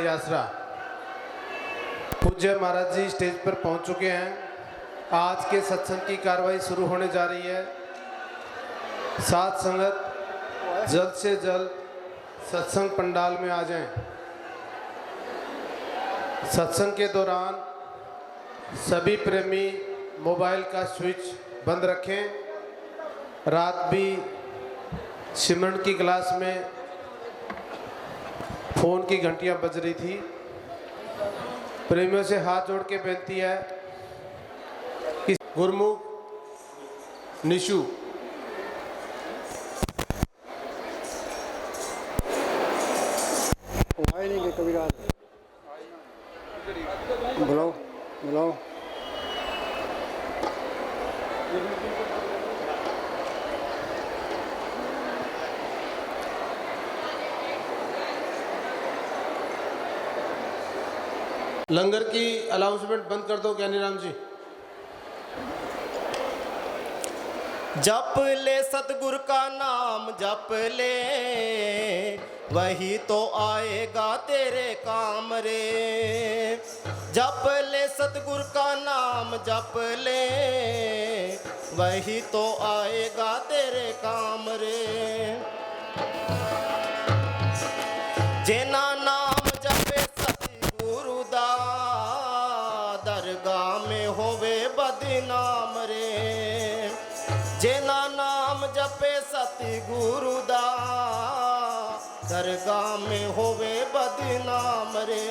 आसरा। पूज्य महाराज जी स्टेज पर पहुंच चुके हैं। आज के सत्संग की कार्रवाई शुरू होने जा रही है। साथ संगत जल्द से जल्द सत्संग पंडाल में आ जाएं। सत्संग के दौरान सभी प्रेमी मोबाइल का स्विच बंद रखें। रात भी सिमरन की क्लास में फोन की घंटियां बज रही थी। प्रेमियों से हाथ जोड़ के बेनती है कि गुरमुख निशु नहीं कभी रात बुलाओ बुलाओ। लंगर की अनाउंसमेंट बंद कर दो ज्ञानीराम जी। जप ले सतगुरु का नाम जप ले, वही तो आएगा तेरे काम रे। जप ले सतगुरु का नाम जप ले, वही तो आएगा तेरे काम रे। जेना नाम जपे सतगुरु दा, दरगाह में होवे बदनाम रे। जेना नाम जपे सतगुरु दा, दरगाह में होवे बदनाम रे।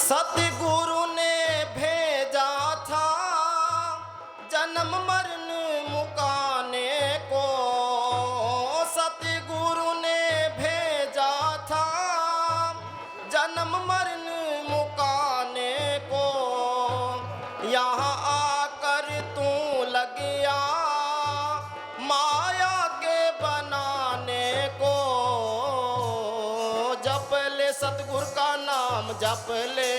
सतगुरु ने भेजा था जन्म मरण मुकाने को। सतगुरु ने भेजा था जन्म मरण मुकाने को। यहाँ आकर तू लग गया माया के बनाने को। जप ले सतगुरु का नाम जप ले,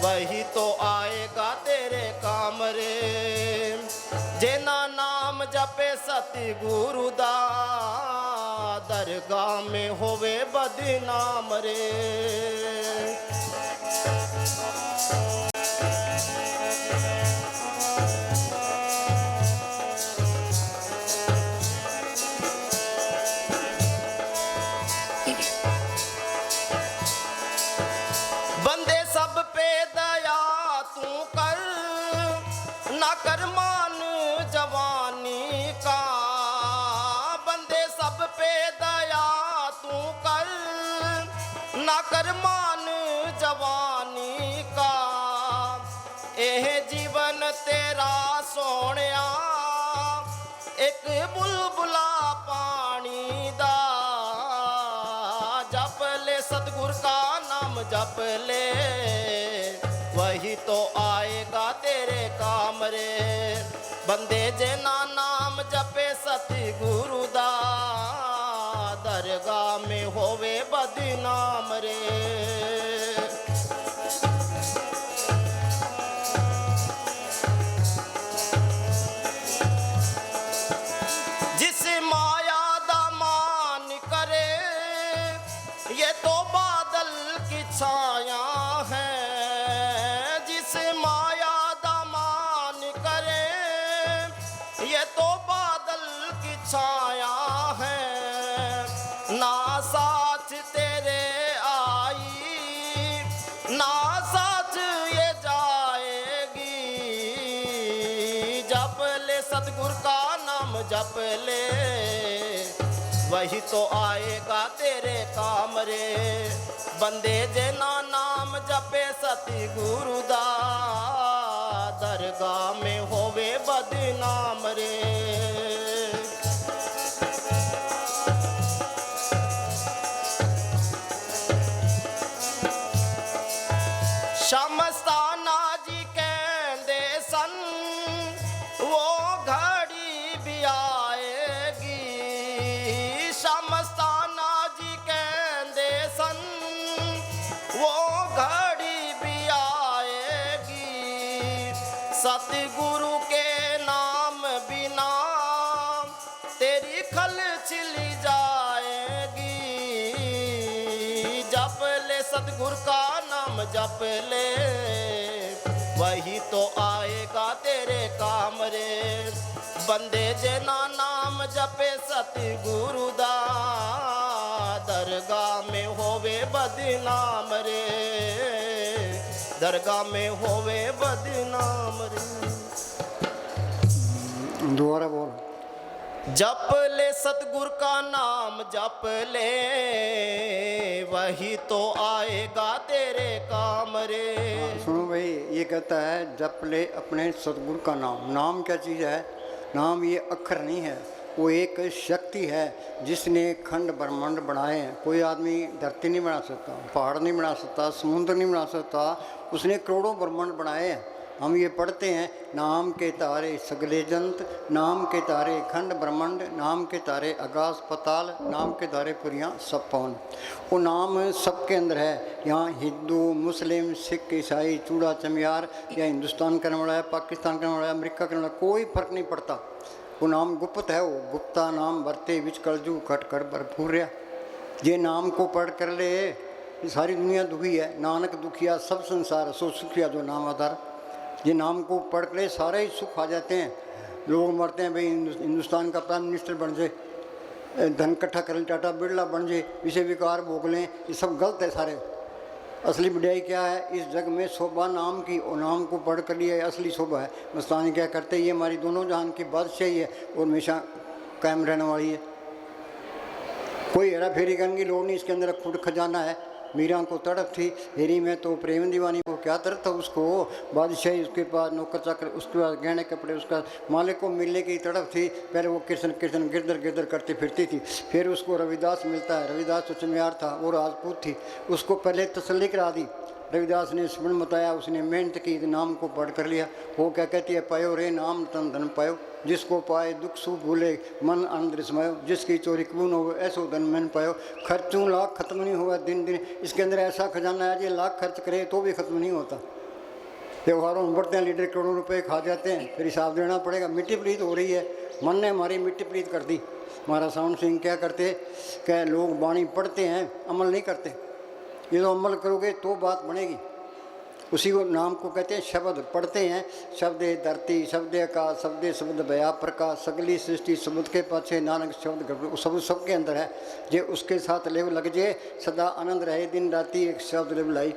वही तो आएगा तेरे काम रे। जेना नाम जपे सतगुरु दा, दरगाह में होवे बदनाम रे। बंदे सब पे दया तू कर, ना कर मान जवानी का। बंदे सब पे दया तू कर, ना कर मान जवानी का। एह जीवन तेरा सोनिया, एक बुलबुला पानी दा। जप ले सतगुरु का नाम जप ले, वही तो आएगा तेरे काम रे। बंदे जेना नाम जपे सतगुरु दा, दरगाह में होवे बदनाम रे। जिस माया दा मान करे, ये तो बादल की छाया है। जिस माया दा मान करे, ये तो बादल की छाया है। ना साथ तेरे आई, ना साथ ये जाएगी। जप ले सतगुरु का नाम जप ले, वही तो आएगा तेरे काम रे। बंदे जेना नाम जपे सतगुरु दा, दरगाह में होवे बदनाम रे। शमस्ताना जी कहंदे सन, वो घड़ी भी आए सतगुरु के नाम बिना तेरी खल छिली जाएगी। जप ले सतगुरु का नाम जप ले, वही तो आएगा तेरे काम रे। बंदे जना नाम जपे सतगुरु दा, दरगाह में होवे बदनाम रे, दरगाह में होवे बदनाम रे। दोबारा बोल। जप ले सतगुरु का नाम जप ले, वही तो आएगा तेरे काम रे। सुनो भाई, ये कहता है जप ले अपने सतगुरु का नाम। नाम क्या चीज़ है? नाम ये अक्षर नहीं है, वो एक शक्ति है जिसने खंड ब्रह्मांड बनाए हैं। कोई आदमी धरती नहीं बना सकता, पहाड़ नहीं बना सकता, समुद्र नहीं बना सकता, उसने करोड़ों ब्रह्मांड बनाए हैं। हम ये पढ़ते हैं, नाम के तारे सगले जंत, नाम के तारे खंड ब्रह्मांड, नाम के तारे आकाश पताल, नाम के तारे पुरियाँ सब पवन। वो नाम सबके अंदर है। यहाँ हिंदू मुस्लिम सिख ईसाई चूड़ा चमियार, या हिंदुस्तान करने वाला है, पाकिस्तान करने वाला है, अमेरिका करने वाला है, कोई फर्क नहीं पड़ता। वो नाम गुप्त है। वो गुप्ता नाम बरते विच कलजू खट कर भरपूर रहा। ये नाम को पढ़ कर ले, सारी दुनिया दुखी है। नानक दुखिया सब संसार सो सुखिया जो नाम आधार। ये नाम को पढ़ कर ले सारे ही सुख आ जाते हैं। लोग मरते हैं भाई हिंदुस्तान का प्राइम मिनिस्टर बन जाए, धन इकट्ठा कर ले, टाटा बिरला बन जाए, विषय विकार भोग लें, ये सब गलत है सारे। असली बढ़ाई क्या है इस जग में? शोभा नाम की, और नाम को पढ़ कर लिए असली शोभा है। मस्तानी क्या करते, ये हमारी दोनों जहान की बादशाही है और हमेशा कायम रहने वाली है। कोई हेरा फेरी करने की लोड़ नहीं, इसके अंदर खुद खजाना है। मीरा को तड़प थी, हेरी में तो प्रेम दीवानी को क्या तरफ था उसको, बादशाही उसके पास, नौकर चाकर उसके पास, गहने कपड़े उसका, मालिक को मिलने की तड़प थी। पहले वो कृष्ण कृष्ण गिरधर गिरधर करती फिरती थी। फिर उसको रविदास मिलता है। रविदास तो चमियार था, वो राजपूत थी, उसको पहले तसल्ली करा दी। रविदास ने स्मरण बताया, उसने मेहनत की, नाम को पढ़ कर लिया। वो क्या कहती है, पायो रे नाम तन धन पायो, जिसको पाए दुख सुख भूले मन आनंद समायो, जिसकी चोरी कबून हो ऐसो धन मन पायो, खर्चों लाख खत्म नहीं हुआ दिन दिन। इसके अंदर ऐसा खजाना है, ये लाख खर्च करे तो भी खत्म नहीं होता। त्योहारों में बढ़ते हैं, लीडर करोड़ों रुपए खा जाते हैं, फिर हिसाब देना पड़ेगा। मिट्टी प्रीत हो रही है, मन ने हमारी मिट्टी प्रीत कर दी। हमारा साउंड सिंह क्या करते, क्या लोग वाणी पढ़ते हैं अमल नहीं करते। ये तो अमल करोगे तो बात बनेगी। उसी को नाम को कहते हैं शब्द। पढ़ते हैं शब्द धरती, शब्द आकाश, शब्द शब्द भया प्रकाश, सगली सृष्टि शब्द के पाछे नानक शब्द शब्द सबके अंदर है। जे उसके साथ लेव लग जे, सदा आनंद रहे दिन राती एक शब्द लेव लाई।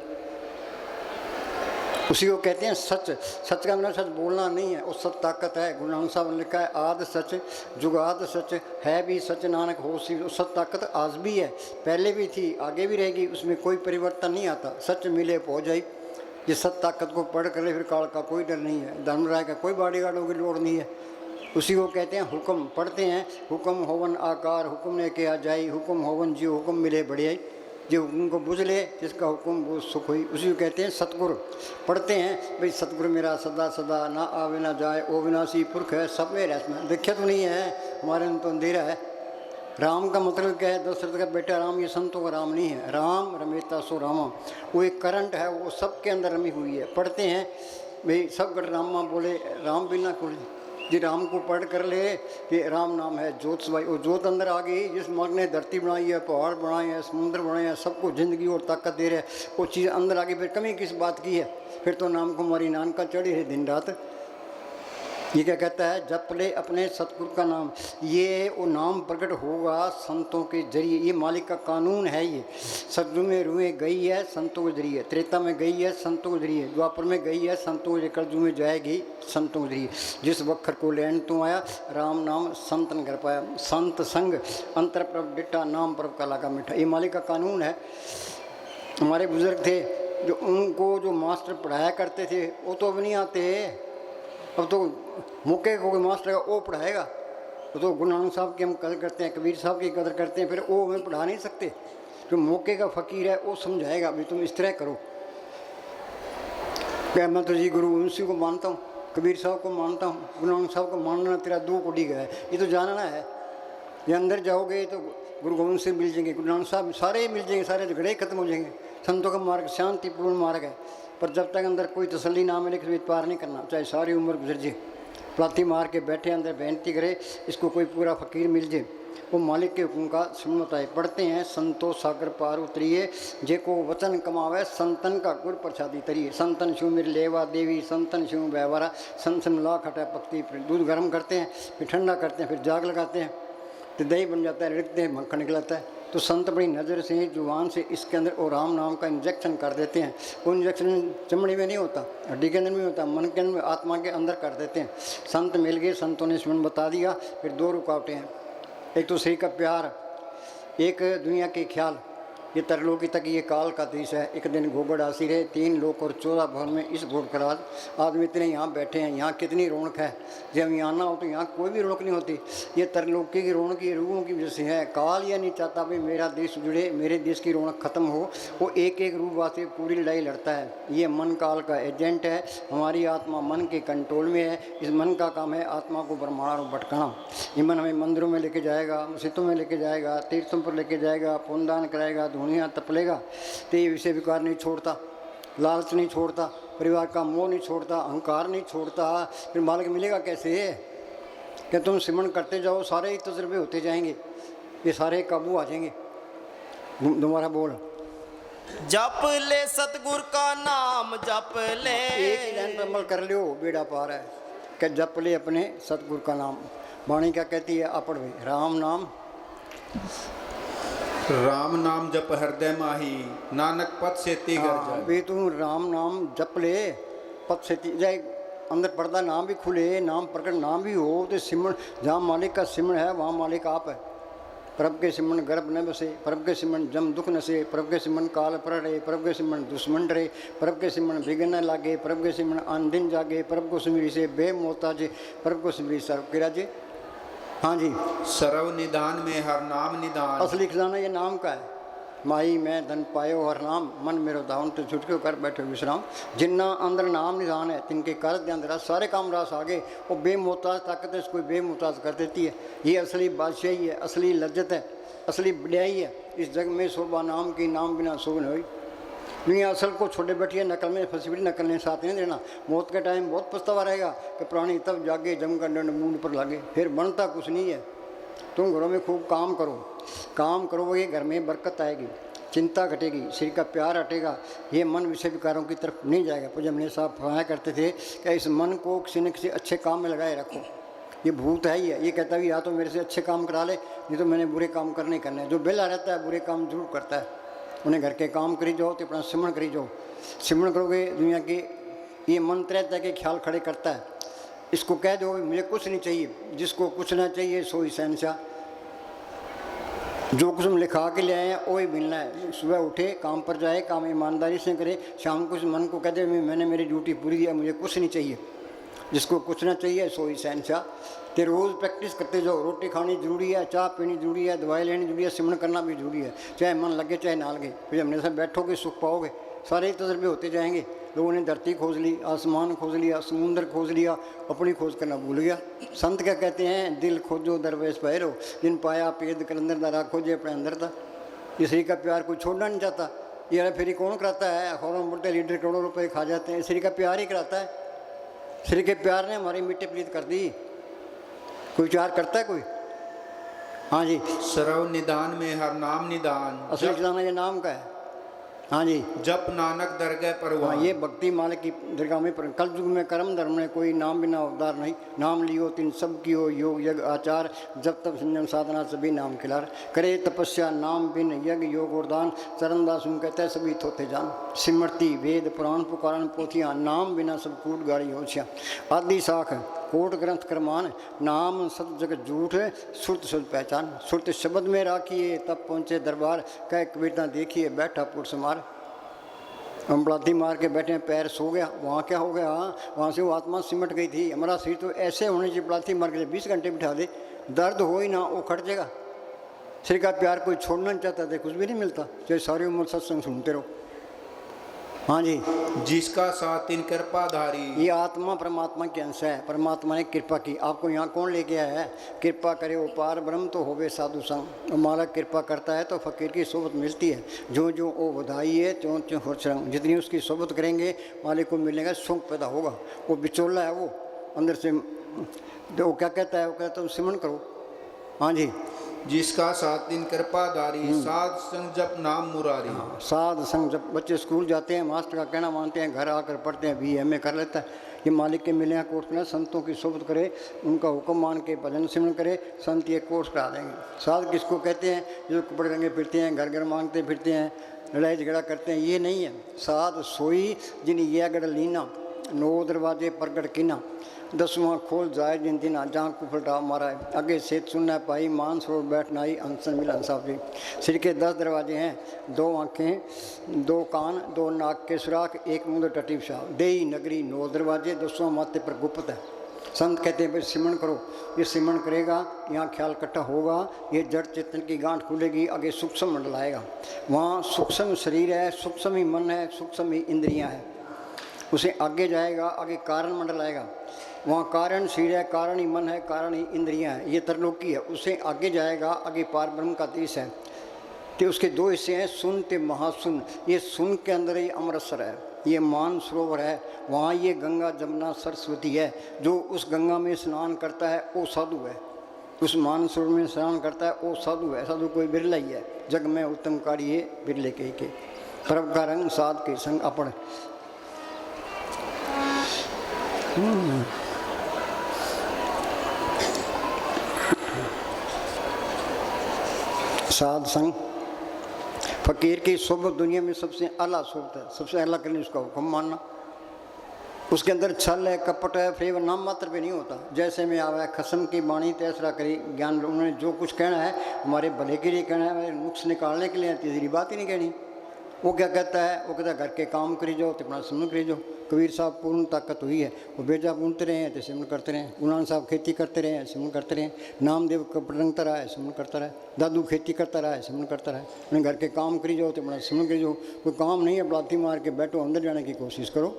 उसी को कहते हैं सच। सच का मतलब सच बोलना नहीं है, वो सच ताकत है। गुरु नानक साहब ने लिखा है, आद सच जुगाद सच है भी सच नानक हो सी। सच ताकत आज भी है, पहले भी थी, आगे भी रहेगी, उसमें कोई परिवर्तन नहीं आता। सच मिले पहुँच जाए। ये सत ताकत को पढ़ कर ले, फिर काल का कोई डर नहीं है, धर्मराय का कोई बॉडीगार्डों की लोड़ नहीं है। उसी को कहते हैं हुक्म। पढ़ते हैं हुक्म होवन आकार, हुक्म ने किया जाई, हुक्म होवन जी हुक्म मिले बढ़ियाई, जो हुक्म को बुझ ले जिसका हुक्म वो सुख हुई। उसी को कहते हैं सतगुरु। पढ़ते हैं भाई सतगुरु मेरा सदा सदा, ना आवे ना जाए, ओ विनाशी पुरख है सब में रहना। देखा तो नहीं है, हमारे में तो अंधेरा है। राम का मतलब क्या है? दशरथ का बेटा राम, ये संतों का राम नहीं है। राम रमेता सो रामा, वो एक करंट है, वो सबके अंदर रमी हुई है। पढ़ते हैं भाई सब गढ़ रामा बोले, राम बिना कुल जी। राम को पढ़ कर ले कि राम नाम है ज्योत सवाई। वो ज्योत अंदर आ गई, जिस मर्द ने धरती बनाई है, पहाड़ बनाए हैं, समुद्र बनाए हैं, सबको जिंदगी और ताकत दे रहे हैं, वो चीज़ अंदर आ गई। फिर कमी किस बात की है? फिर तो नाम को हमारी नानका चढ़ी है दिन रात। ये क्या कहता है? जप ले अपने सतगुरु का नाम। ये वो नाम प्रकट होगा संतों के जरिए, ये मालिक का कानून है। ये सतगुरु में रूहें गई है संतों के जरिए, त्रेता में गई है संतों के जरिए, द्वापर में गई है संतों के, कलयुग में जाएगी संतों के जरिए। जिस वक्र को लेन तो आया, राम नाम संतन कर पाया। संत संग अंतर प्रभ डिट्टा, नाम प्रभ का लागा मिठा। ये मालिक का कानून है। हमारे बुजुर्ग थे जो, उनको जो मास्टर पढ़ाया करते थे वो तो अब नहीं आते। अब तो मौके को कोई मास्टर है वो पढ़ाएगा। तो गुरु नानक साहब की हम कदर करते हैं, कबीर साहब की कदर करते हैं, फिर वो हमें पढ़ा नहीं सकते। जो मौके का फ़कीर है वो समझाएगा भाई तुम इस तरह करो। क्या मैं तो जी गुरु उसी को मानता हूँ, कबीर साहब को मानता हूँ, गुरु नानक साहब को मानना तेरा दो कोड़ी का है। ये तो जानना है। ये अंदर जाओगे तो गुरु गोविंद सिंह मिल जाएंगे, गुरु नानक साहब सारे मिल जाएंगे, सारे झगड़े खत्म हो जाएंगे। संतों का मार्ग शांतिपूर्ण मार्ग है। पर जब तक अंदर कोई तसल्ली ना मिले किसी पार नहीं करना, चाहे सारी उम्र गुजर जाए। प्लाती मार के बैठे अंदर बेनती करे इसको कोई पूरा फ़कीर मिल जाए, वो मालिक के हुक्म का सुनता है। पढ़ते हैं संतो सागर पार उतरिए, जे को वचन कमावे संतन का गुर प्रसादी तरिए। संतन शू मेरे लेवा देवी, संतन शू व्यवहारा, संतन ला खटा पकती। फिर दूध गर्म करते हैं, फिर ठंडा करते हैं, फिर जाग लगाते हैं तो दही बन जाता है, रिड़कते हैं, मक्खन निकलता है। तो संत बड़ी नज़र से जुबान से इसके अंदर और राम नाम का इंजेक्शन कर देते हैं। वो इंजेक्शन चमड़ी में नहीं होता, हड्डी के अंदर में होता, मन के अंदर, आत्मा के अंदर कर देते हैं। संत मिल गए, संतों ने स्मरण बता दिया। फिर दो रुकावटें हैं, एक तो श्री का प्यार, एक दुनिया के ख्याल। ये तरलोकी तक ये काल का देश है। एक दिन गोगड़ आसी रहे, 3 लोक और 14 भवन में इस घोड़ कराज आदमी इतने यहाँ बैठे हैं, यहाँ कितनी रौनक है। जब यहाँ ना हो तो यहाँ कोई भी रौनक नहीं होती। ये तरलोकी की रौनक ये रूहों की वजह से है। काल यह नहीं चाहता भाई मेरा देश जुड़े, मेरे देश की रौनक खत्म हो। वो एक एक रूप वास्ते पूरी लड़ाई लड़ता है। ये मन काल का एजेंट है। हमारी आत्मा मन के कंट्रोल में है। इस मन का काम है आत्मा को ब्रह्मांड और भटकाना। ये मन हमें मंदिरों में लेके जाएगा, मस्जिदों में लेके जाएगा, तीर्थों पर लेके जाएगा, पुण्यदान कराएगा, धुनिया तपलेगा। तो ये विषय विकार नहीं छोड़ता, लालच नहीं छोड़ता, परिवार का मोह नहीं छोड़ता, अहंकार नहीं छोड़ता। फिर मालिक मिलेगा कैसे? कि तुम सिमरन करते जाओ, सारे ही तजुर्बे होते जाएंगे, ये सारे काबू आ जाएंगे। दोबारा बोल। जप ले सतगुर का नाम जप ले। एक ही लाइन पर अमल कर लियो, बेड़ा पार है। कि जप ले अपने सतगुर का नाम। वाणी क्या कहती है? आपड़ भाई, राम नाम राम नाम जप हृदय माही, नानक पथ से ती घर जाए। भी तू राम नाम जप ले, पथ से जाए, अंदर पर्दा नाम भी खुले, नाम प्रकट नाम भी हो। तो सिमरन जहाँ मालिक का सिमरन है वहाँ मालिक आप है। प्रभ के सिमरन गर्भ न बसे, प्रभ के सिमरन जम दुख नसे, प्रभ के सिमरन काल प्रड़े, प्रभ के सिमरन दुश्मन डरे, प्रभ के सिमरन विघ्न न लागे, प्रभ के सिमरन आन दिन जागे, प्रभ को सिमरी से बेमोहताज, प्रभ को सिमरी सर्व के राजे। हाँ जी, सर्व निदान में हर नाम निदान। असली खजाना ये नाम का है। माई मैं धन पायो हर नाम, मन मेरो धावन तो छुटके कर बैठे विश्राम। जिन्ना अंदर नाम निदान है तिनके कारज के अंदर सारे काम रास आगे। वो बेमोहताज ताकत है, इसको बेमोहताज कर देती है। ये असली बादशाही है, असली लज्जत है, असली बढ़ियाई है। इस जग में शोभा नाम की, नाम बिना शोभन हुई। दुनिया असल को छोड़े बैठी है, नकल में फंसी बड़ी, नकल ने साथ नहीं देना। मौत के टाइम बहुत पछतावा रहेगा कि प्राणी तब जागे जम का दंड मूंड पर लागे। फिर बनता कुछ नहीं है। तुम घरों में खूब काम करो, काम करोगे घर में बरकत आएगी, चिंता घटेगी, श्री का प्यार हटेगा। ये मन विषय विकारों की तरफ नहीं जाएगा। पूज्य हमने साहब फरमाया करते थे कि इस मन को किसी न किसी अच्छे काम में लगाए रखो। ये भूत है ही है, ये कहता है या तो मेरे से अच्छे काम करा ले, नहीं तो मैंने बुरे काम करने करने। जो बेला रहता है बुरे काम जरूर करता है। उन्हें घर के काम करी जाओ तो अपना सिमरन करी जाओ। सिमरन करोगे दुनिया के ये मन तरह तरह के ख्याल खड़े करता है। इसको कह दो मुझे कुछ नहीं चाहिए, जिसको कुछ ना चाहिए सोई शहंशाह। जो कुछ हम लिखा के ले आए हैं वही मिलना है। सुबह उठे, काम पर जाए, काम ईमानदारी से करे, शाम को मन को कह दे मैंने मेरी ड्यूटी पूरी किया, मुझे कुछ नहीं चाहिए। जिसको कुछ ना चाहिए सोई शहंशाह। तो रोज़ प्रैक्टिस करते जाओ। रोटी खानी जरूरी है, चाय पीनी जरूरी है, दवाई लेनी जरूरी है, सिमरन करना भी जरूरी है। चाहे मन लगे चाहे ना लगे, फिर हमने से बैठोगे सुख पाओगे। सारे तजर्बे होते जाएंगे। लोगों ने धरती खोज ली, आसमान खोज लिया, समुंदर खोज लिया, अपनी खोज करना भूल गया। संत क्या कहते हैं? दिल खोजो दरवेश पैरो, जिन पाया पेद कलंदर दारा खोजे अपने अंदर था। इसी का प्यार कोई छोड़ना नहीं चाहता। ये फिर कौन कराता है? अखबारों में बोलते लीडर करोड़ों रुपए खा जाते हैं। इसी का प्यार ही कराता है। श्री के प्यार ने हमारी मिट्टी पलीत कर दी। कोई प्यार करता है कोई? हाँ जी, सर्व निदान में हर नाम निदान। असली खजाना ये नाम का है। हाँ जी, जप नानक दरगह परवान। हाँ, ये भक्ति मालिक की दरगाह में पर कल युग में कर्म धर्म में कोई नाम बिना अवतार नहीं। नाम लियो तिन सब कियो योग यज्ञ आचार, जब तब संयम साधना सभी नाम खिलार। करे तपस्या नाम बिन यज्ञ योग और दान, चरणदास कहते हैं सभी थोते जान। सिमरती वेद पुराण पुकारण पोथियाँ, नाम बिना सब कूट गाड़ी होशियाँ। आदि साख कोट ग्रंथ करमान, नाम सत जगत झूठ सुरत सुध पहचान। सुरत शब्द में राखिए तब पहुँचे दरबार, कह कविता देखिए बैठा पुरुष मार। हम प्लाती मार के बैठे, पैर सो गया, वहाँ क्या हो गया? वहाँ से वो आत्मा सिमट गई थी। हमारा शरीर तो ऐसे होने चाहिए, प्लाती मार के 20 घंटे बिठा दे, दर्द हो ही ना, वो खट जाएगा। श्री का प्यार कोई छोड़ना नहीं चाहता था, कुछ भी नहीं मिलता, चाहे सारी उम्र सत्संग सुनते रहो। हाँ जी, जिसका साथ तीन कृपाधारी। ये आत्मा परमात्मा के अंश है। परमात्मा ने कृपा की। आपको यहाँ कौन लेके आया है? कृपा करे वो पार ब्रह्म तो होवे साधु संग। और मालिक कृपा करता है तो फकीर की सोबत मिलती है। जो जो वो बधाई है त्यों त्यों हर्षरंग। जितनी उसकी सोबत करेंगे मालिक को मिलेगा, सुख पैदा होगा। वो बिचौला है, वो अंदर से वो क्या कहता है? वो कहता है सिमरन करो। हाँ जी, जिसका साथ तीन कृपाधारी, साध संग जप नाम मुरारी। साध संग। जब बच्चे स्कूल जाते हैं मास्टर का कहना मानते हैं, घर आकर पढ़ते हैं, BA कर लेता है। ये मालिक के मिले हैं कोर्स में, संतों की सोबत करे, उनका हुक्म मान के भजन सिमरन करे, संत ये कोर्स करा देंगे। साध किसको कहते हैं? जो कपड़े रंगे फिरते हैं, घर घर मांगते फिरते हैं, लड़ाई झगड़ा करते हैं, ये नहीं है। साध सोई जिन ये गढ़ लीना, 9 दरवाजे प्रगट कीना, 10वां खोल जाए जिन दिन जहाँ कुफलटा मारा है। आगे से सुनना पाई, मान सरोवर बैठना आई, अनसन मिल अंसाफ जी। सिर के 10 दरवाजे हैं, 2 आँखें, 2 कान, 2 नाक के सुराख, 1 मुंह टटी शाह। देई नगरी 9 दरवाजे, 200 माथे पर गुप्त है। संत कहते हैं भाई सिमरन करो। ये सिमरन करेगा, यहाँ ख्याल इकट्ठा होगा, ये जड़ चेतन की गांठ खुलेगी, आगे सूक्ष्म मंडल आएगा। वहाँ सूक्ष्म शरीर है, सूक्ष्म ही मन है, सूक्ष्म ही इंद्रियाँ हैं। उसे आगे जाएगा, आगे कारण मंडल आएगा। वहाँ कारण शरीर है, कारण ही मन है, कारण ही इंद्रियाँ हैं, ये तरलोकी है। उसे आगे जाएगा, आगे पार ब्रह्म का देश है। तो उसके 2 हिस्से हैं, सुन ते महासुन। ये सुन के अंदर ही अमृतसर है, ये मान सरोवर है, वहाँ ये गंगा जमुना सरस्वती है। जो उस गंगा में स्नान करता है वो साधु है, उस मान सरोवर में स्नान करता है वो साधु है। साधु कोई बिरला ही है, जग में उत्तम कार्य ये बिरले के परब का रंग साध के संग अपड़। साध संग फकीर की सोबत दुनिया में सबसे आला सोबत है। सबसे आला करने उसका हुक्म मानना। उसके अंदर छल है, कपट है, फेव नाम मात्र पे नहीं होता। जैसे में आवा है खसम की बाणी तैसरा करी ज्ञान। उन्होंने जो कुछ कहना है हमारे भले के लिए कहना है, हमारे नुक्स निकालने के लिए, तीसरी बात ही नहीं कहनी। वो क्या कहता है? वो कहता है घर के काम करी जाओ तो अपना सिमरन करी जाओ। कबीर साहब पूर्ण ताकत हुई है, वो बेजा बुनते रहे तो सिमरन करते रहे। गुणान साहब खेती करते रहे, सिमरन करते रहे। नामदेव कपड़ रंगता रहा है, सिमरन करता रहा। दादू खेती करता रहा है, सिमरन करता रहा। उन्हें घर के काम करी जाओ तो अपना सिमरन करी जाओ। कोई काम नहीं है, लाठी मार के बैठो, अंदर जाने की कोशिश करो।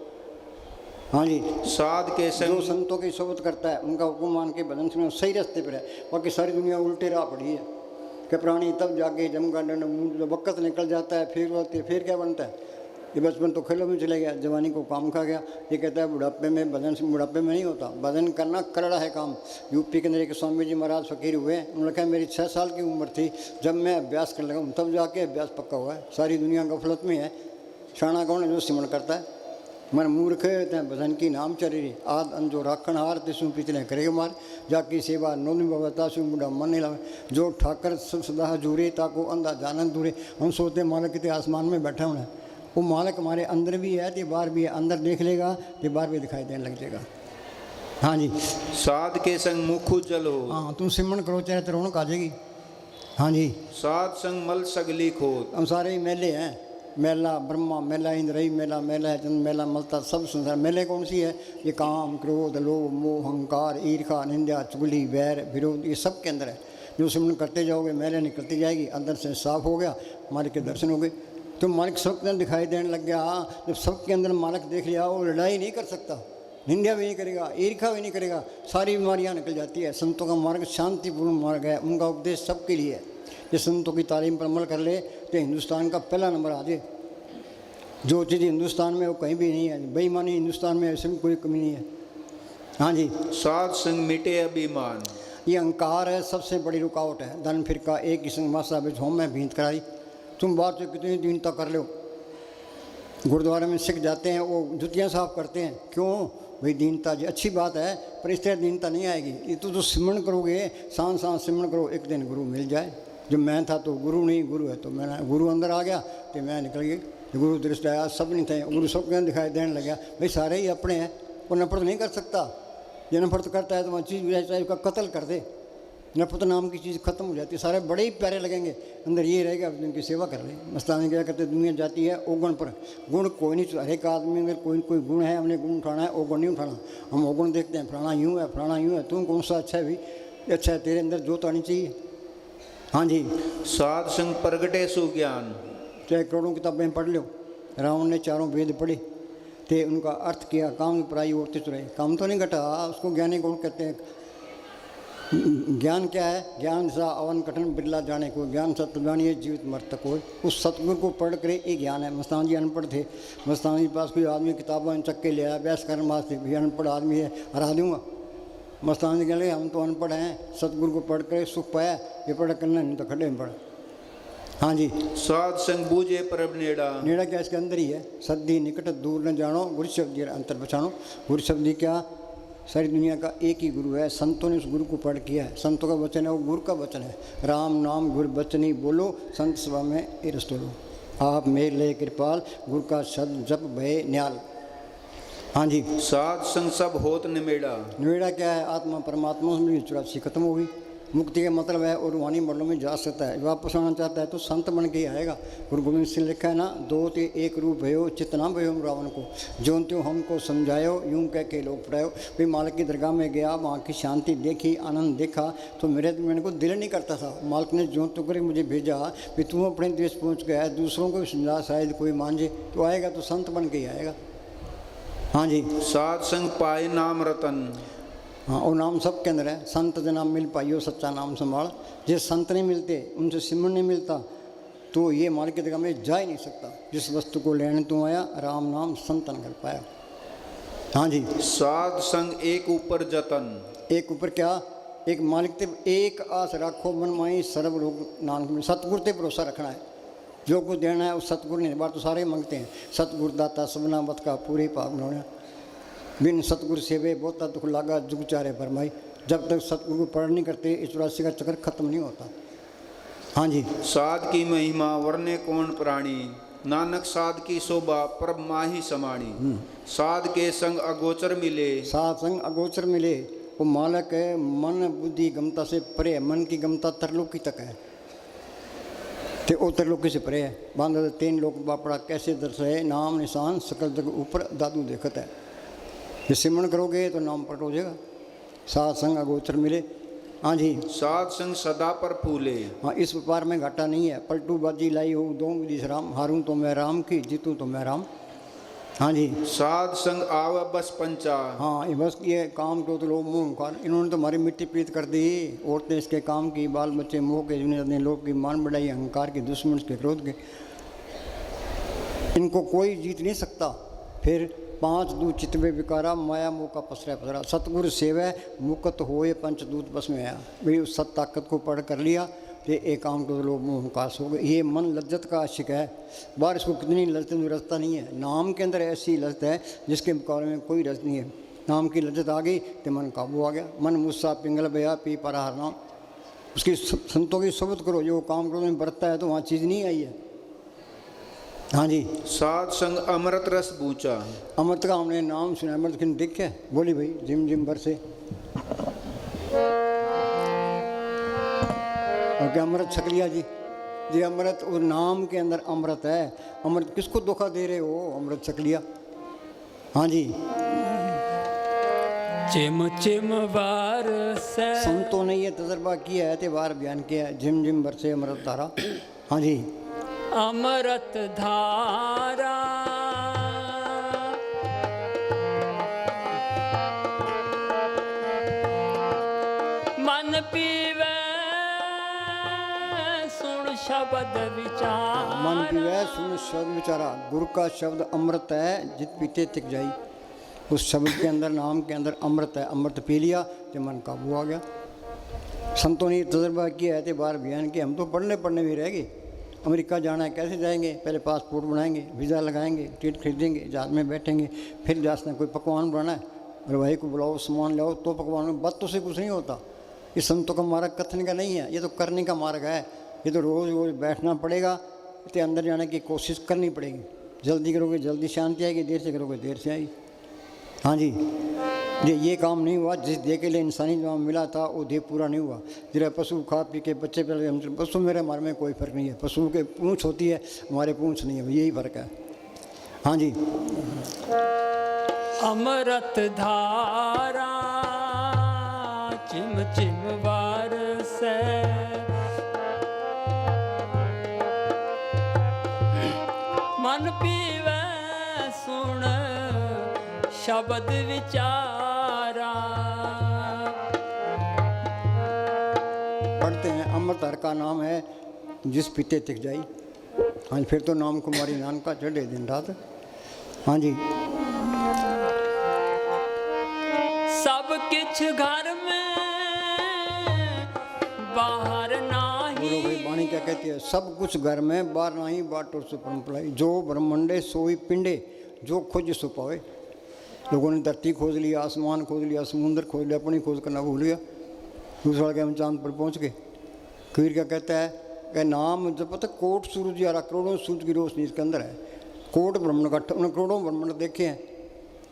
हाँ जी, साध के संग जो संतों की सोबत करता है उनका हुक्म मान के भजन सुनो, सही रास्ते पर है। बाकी सारी दुनिया उल्टे राह पड़ी है कि प्राणी तब जाके जब वक़्त निकल जाता है फिर क्या बनता है? ये बचपन तो खेलों में चले गया, जवानी को काम खा गया। ये कहता है बुढ़ापे में भजन, बुढ़ापे में नहीं होता भजन करना, करड़ा है काम। यूपी के अंदर एक स्वामी जी महाराज फकीर हुए, उन्होंने कहा मेरी 6 साल की उम्र थी जब मैं अभ्यास करने लगा, तब जाके अभ्यास पक्का हुआ है। सारी दुनिया गफलत में है। शाना कौन है? जो सिमरन करता है। मन मूर्ख भजन की नाम चरी आद अंजो राखण हार तिसु पिछले करेगा मार जाकी सेवा नोनी बाबा तासु मुंडा मन नहीं लावे। जो ठाकर सदा हजूरे ताको अंधा जानन दूरे। हम सोचते मालिक कितने आसमान में बैठा होना है, वो मालिक हमारे अंदर भी है तो बाहर भी है। अंदर देख लेगा तो बाहर भी दिखाई देने लग जाएगा। हाँ जी, साध के संग मुख उज्जल हो। हाँ तुम सिमरन करो चेहरे तो रौनक आ जाएगी। हाँ जी, साध संग मल सगली खोत। हम सारे ही मेले हैं। मेला ब्रह्मा, मेला इंद्रई, मेला मेला है चंद, मेला मलता सब संसार। मेले कौन सी है? ये काम, क्रोध, लोभ, मोह, अहंकार, ईर्खा, निंदा, चुगली, वैर, विरोध, ये सब के अंदर है। जो सिमरन करते जाओगे मेले निकलती जाएगी, अंदर से साफ हो गया, मालिक के दर्शन हो गए। तो मालिक सबके अंदर दिखाई देने लग गया। जब सबके अंदर मालिक देख लिया, वो लड़ाई नहीं कर सकता, निंदा भी नहीं करेगा, ईर्खा भी नहीं करेगा, सारी बीमारियाँ निकल जाती है। संतों का मार्ग शांतिपूर्ण मार्ग है, उनका उपदेश सबके लिए है। ये संतों की तालीम पर अमल कर ले तो हिंदुस्तान का पहला नंबर आ जाए। जो चीज़ हिंदुस्तान में वो कहीं भी नहीं है। बेईमानी हिंदुस्तान में ऐसे में कोई कमी नहीं है। हाँ जी, साध संग मिटे अभिमान। ये अहंकार है, सबसे बड़ी रुकावट है। धन फिर का एक ही संग मासा बिच होम में भींत कराई। तुम बात से कितनी दीनता कर लो। गुरुद्वारे में सिख जाते हैं, वो जुतियाँ साफ करते हैं। क्यों भाई? दीनता जी अच्छी बात है, पर इस तरह दीनता नहीं आएगी। ये तो सिमरन करोगे, सांस सांस सिमरन करो, एक दिन गुरु मिल जाए। जब मैं था तो गुरु नहीं, गुरु है तो मैं, गुरु अंदर आ गया तो मैं निकल गई। गुरु दृष्ट आया, सब नहीं थे, गुरु सब के दिखाई देने लगा। भाई सारे ही अपने हैं, वो नफरत नहीं कर सकता। जो नफरत करता है तो वह चीज़ उसका कत्ल कर दे। नफरत नाम की चीज़ खत्म हो जाती है। सारे बड़े ही प्यारे लगेंगे, अंदर ये रहेगा उनकी सेवा कर रहे। मस्तानी क्या करते, दुनिया जाती है ओगुण पर। गुण कोई नहीं, हर एक आदमी अगर कोई कोई गुण है, हमने गुण उठाना है, ओगुण नहीं उठाना। हम ओगुण देखते हैं, फलाना यूँ है, फलाना यूँ है। तुम कौन सा अच्छा है भाई? अच्छा है, तेरे अंदर जो तो आनी चाहिए। हाँ जी, साध संग प्रगटे सुज्ञान। चाहे करोड़ों किताबें पढ़ लो, रावण ने चारों वेद पढ़े ते उनका अर्थ किया, काम की पराई ओरते चुराई। काम तो नहीं घटा, उसको ज्ञानी गुण कहते हैं। ज्ञान क्या है? ज्ञान सा अवन कठिन बिरला जाने को, ज्ञान सत्य जानिए जीवित मरतक को। उस सतगुरु को पढ़ कर ये ज्ञान है। मस्तान जी अनपढ़ थे, मस्तान जी के पास कोई आदमी किताबें चक के ले आया, बहस करने वास्ते, भी अनपढ़ आदमी है, हरा दूंगा। मस्तान जी कह रहे हम तो अनपढ़ हैं, सतगुरु को पढ़ कर सुख पाया, ये पढ़ करना नहीं तो खड्डे में पढ़। हाँ जी, साध संग बूझे परब नेड़ा। नेड़ा क्या इसके अंदर ही है, सद्दी निकट दूर न जानो, गुरु शब्द अंतर पहचानो। गुरु शब्द क्या? सारी दुनिया का एक ही गुरु है, संतों ने उस गुरु को पढ़ किया है। संतों का वचन है, वो गुरु का वचन है। राम नाम गुरु बचनी बोलो, संत सभा में ए रस्तोलो। आप मेरे ले कृपाल, गुरु का शब्द जप भय न्याल। हाँ जी, साध संग सब होत निमेड़ा। निवेड़ा क्या है? आत्मा परमात्मा से 84 खत्म हो गई। मुक्ति का मतलब है और रूहानी मंडलों में जा सकता है। वापस आना चाहता है तो संत बन के ही आएगा। गुरु गोविंद सिंह लिखा है ना, दो ते एक रूप भयो, चितना भयो रावण को, जो त्यों हमको समझायो, यूं कह के लोग पढ़ायो। भाई मालिक की दरगाह में गया, वहाँ की शांति देखी, आनंद देखा, तो मेरे को दिल नहीं करता था। मालिक ने जो तो करे मुझे भेजा भी तू अपने देश पहुँच गया, दूसरों को भी समझा, शायद कोई मान जे तो आएगा, तो संत बन के ही आएगा। हाँ जी, साध संग पाए नाम रतन। हाँ, और नाम सबके अंदर है। संत जना मिल पाइयो सच्चा नाम संभाल। जिस संत नहीं मिलते, उनसे सिमरन नहीं मिलता, तो ये मालिक की दरगाह में जा ही नहीं सकता। जिस वस्तु को लेने तू आया, राम नाम संतन कर पाया। हाँ जी, साध संग एक ऊपर जतन। एक ऊपर क्या? एक मालिक ते एक आस रखो मन माई, सर्व लोग नानक में। सतगुरु ते भरोसा रखना है, जो कुछ देना है उस सतगुरु ने। बार तो सारे मांगते हैं, सतगुरु दाता सबना बत का पूरे पाप बनाना। बिन सतगुरु सेवे बहुता दुख लागा, जुग चारे फरमाई। जब तक सतगुरु को पढ़ नहीं करते, इस 84 का चक्कर खत्म नहीं होता। हाँ जी, साध की महिमा वर्णे कौन प्राणी, नानक साध की शोभा परब माही समाणी। साध के संग अगोचर मिले। साध संग अगोचर मिले, वो मालक है। मन बुद्धि गमता से परे है, मन की गमता तरलोकी तक है, ते वो तरलोकी से परे है। बांधा 3 लोक बापड़ा कैसे दर्शाए, नाम निशान सकल जग ऊपर दादू देखत है। ये सिमरन करोगे तो नाम पट हो जाएगा। साध संग अगोचर मिले। हाँ जी, साध संग सदा पर फूले। हाँ, इस व्यापार में घाटा नहीं है। पलटू बाजी लाई हो दो विधि राम, हारूं तो मैं राम की, जीतूं तो मैं राम। हाँ जी, साध संग आव बस पंचा। हाँ, ये बस ये काम को तो लोग मुँह कर, इन्होंने तो हमारी मिट्टी पीत कर दी। औरतें इसके काम की, बाल बच्चे मोह के, जिन्हें लोग की मान बढ़ाई, अहंकार के, दुश्मन के, क्रोध के, इनको कोई जीत नहीं सकता। फिर 5 दूत चितवे विकारा, माया मोह का पसरा पसरा। सतगुरु सेवै मुक्त होए, पंचदूत बस में आया। भाई उस सत ताकत को पढ़ कर लिया, ये एक काम को लोग मुँह कास हो गए। ये मन लज्जत का आशिक है, बाहर इसको कितनी लज्जत रसता नहीं है। नाम के अंदर ऐसी लज्जत है जिसके मुकाबले में कोई रस नहीं है। नाम की लज्जत आ गई तो मन काबू आ गया। मन मुस्सा पिंगल बया पी परा हर नाम। उसकी संतों की सोबत करो, जो काम करो में बरतता है तो वहाँ चीज़ नहीं आई है। हाँ जी, साध संग अमृत रस बूचा। अमृत का हमने नाम सुना, अमृत किन देख के बोली भाई जिम जिम बरसे। और क्या अमृत छक लिया जी? जी अमृत, और नाम के अंदर अमृत है। अमृत किसको धोखा दे रहे हो? अमृत छक लिया। हाँ जी, चिम चिम बार से संतों ने ये तजर्बा किया है, त्यौहार बयान किया है। जिम जिम बरसे अमृत धारा। हाँ जी, अमृत धारा मन पीवे सुन शब्द विचार। मन पीवे सुन शब्द विचारा। गुरु का शब्द अमृत है, जित पीते तिक जाई। उस शब्द के अंदर, नाम के अंदर अमृत है। अमृत पी लिया तो मन काबू आ गया। संतों ने तजर्बा किया है, त्यौहार बयान किया। हम तो पढ़ने भी रह गए। अमेरिका जाना है, कैसे जाएंगे? पहले पासपोर्ट बनाएंगे, वीज़ा लगाएंगे, टिकट खरीदेंगे, जहाज में बैठेंगे, फिर जाना कोई पकवान बनाना है, और भाई को बुलाओ, सामान लाओ, तो पकवान में बातों से कुछ नहीं होता। ये संतों का मार्ग कथन का नहीं है, ये तो करने का मार्ग है। ये तो रोज़ रोज़ बैठना पड़ेगा, इतने अंदर जाने की कोशिश करनी पड़ेगी। जल्दी करोगे जल्दी शांति आएगी, देर से करोगे देर से आएगी। हाँ जी, ये काम नहीं हुआ। जिस देह के लिए इंसानी जवाब मिला था वो देह पूरा नहीं हुआ। जरा पशु खा पी के बच्चे पहले, हम पशु मेरे हमारे में कोई फ़र्क नहीं है। पशु के पूँछ होती है, हमारे पूँछ नहीं है, यही फ़र्क है। हाँ जी, अमृत धारा चिम चिम बार से मन पीवे सुन शब्द विचारा। पढ़ते हैं अमृत हर का नाम है जिस पीते तिक जाई। हाँ जी, फिर तो नाम कुमारी नानका चढ़े दिन रात। हाँ जी, सब किछ घर में बाहर बोलो भाई, नाही। वाणी क्या कहती है? सब कुछ घर में बाहर नहीं बाटो सुपरम पलाई। जो ब्रह्मंडे सोई पिंडे जो खोज सो पावे। लोगों ने धरती खोज लिया, आसमान खोज लिया, समुद्र खोज लिया, अपनी खोज करना भूल गया। दूसरा के हम चांद पर पहुंच गए। कबीर क्या कहता है कि नाम जब पता कोट सूरज यारा करोड़ों सूरज की रोशनी इसके अंदर है। कोट ब्रह्मांड का उन्होंने करोड़ों ब्रह्मांड देखे हैं।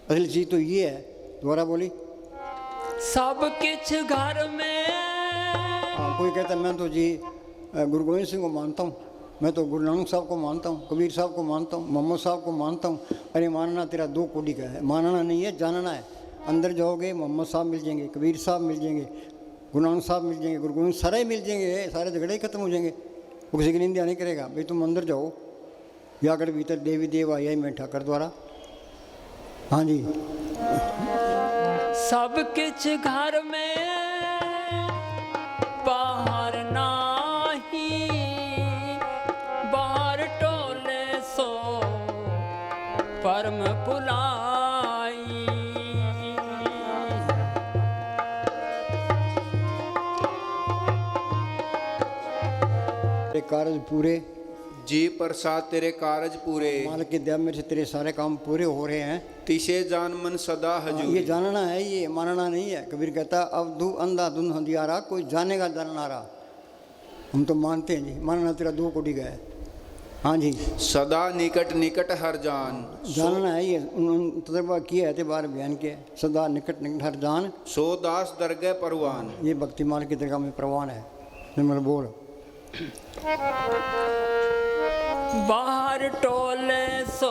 असली चीज़ तो ये है। दोबारा बोली। सब किछ घर में हाँ, कोई कहता है मैं तो जी गुरु गोविंद सिंह को मानता हूँ, मैं तो गुरु नानक साहब को मानता हूँ, कबीर साहब को मानता हूँ, मोहम्मद साहब को मानता हूँ। अरे मानना तेरा दो कोटि का है। मानना नहीं है, जानना है। अंदर जाओगे मोहम्मद साहब मिल जाएंगे, कबीर साहब मिल जाएंगे, गुरु नानक साहब मिल जाएंगे, गुरु गोविंद सारे मिल जाएंगे। सारे झगड़े ही खत्म हो जाएंगे। वो किसी की निंदा नहीं करेगा। भाई तुम अंदर जाओ, जाकर भीतर देवी देव आया मैं ठाकर द्वारा। हाँ जी, सब किछ घर में बाहर नाही। बाहर टोले सो परम पुलाई। तेरे कारज पूरे जी प्रसाद तेरे कारज पूरे। मालिक की दया मेरे से तेरे सारे काम पूरे हो रहे हैं। तिसे जान मन सदा हजूर। ये जानना है, ये मानना नहीं है। कबीर कहता है अब दू अंधा धुन हंदियारा कोई जानेगा जाननारा। हम तो मानते हैं जी, मानना तेरा दो कोटि का है। हाँ जी, सदा निकट निकट हर जान। जानना है ये। उन्होंने तजर्बा किया है, बार बयान किया है। सदा निकट निकट हर जान सो दास दरगह परवान। ये भक्ति माल की दरगाह में प्रवान है। निर्मल बोल। बाहर टोले सो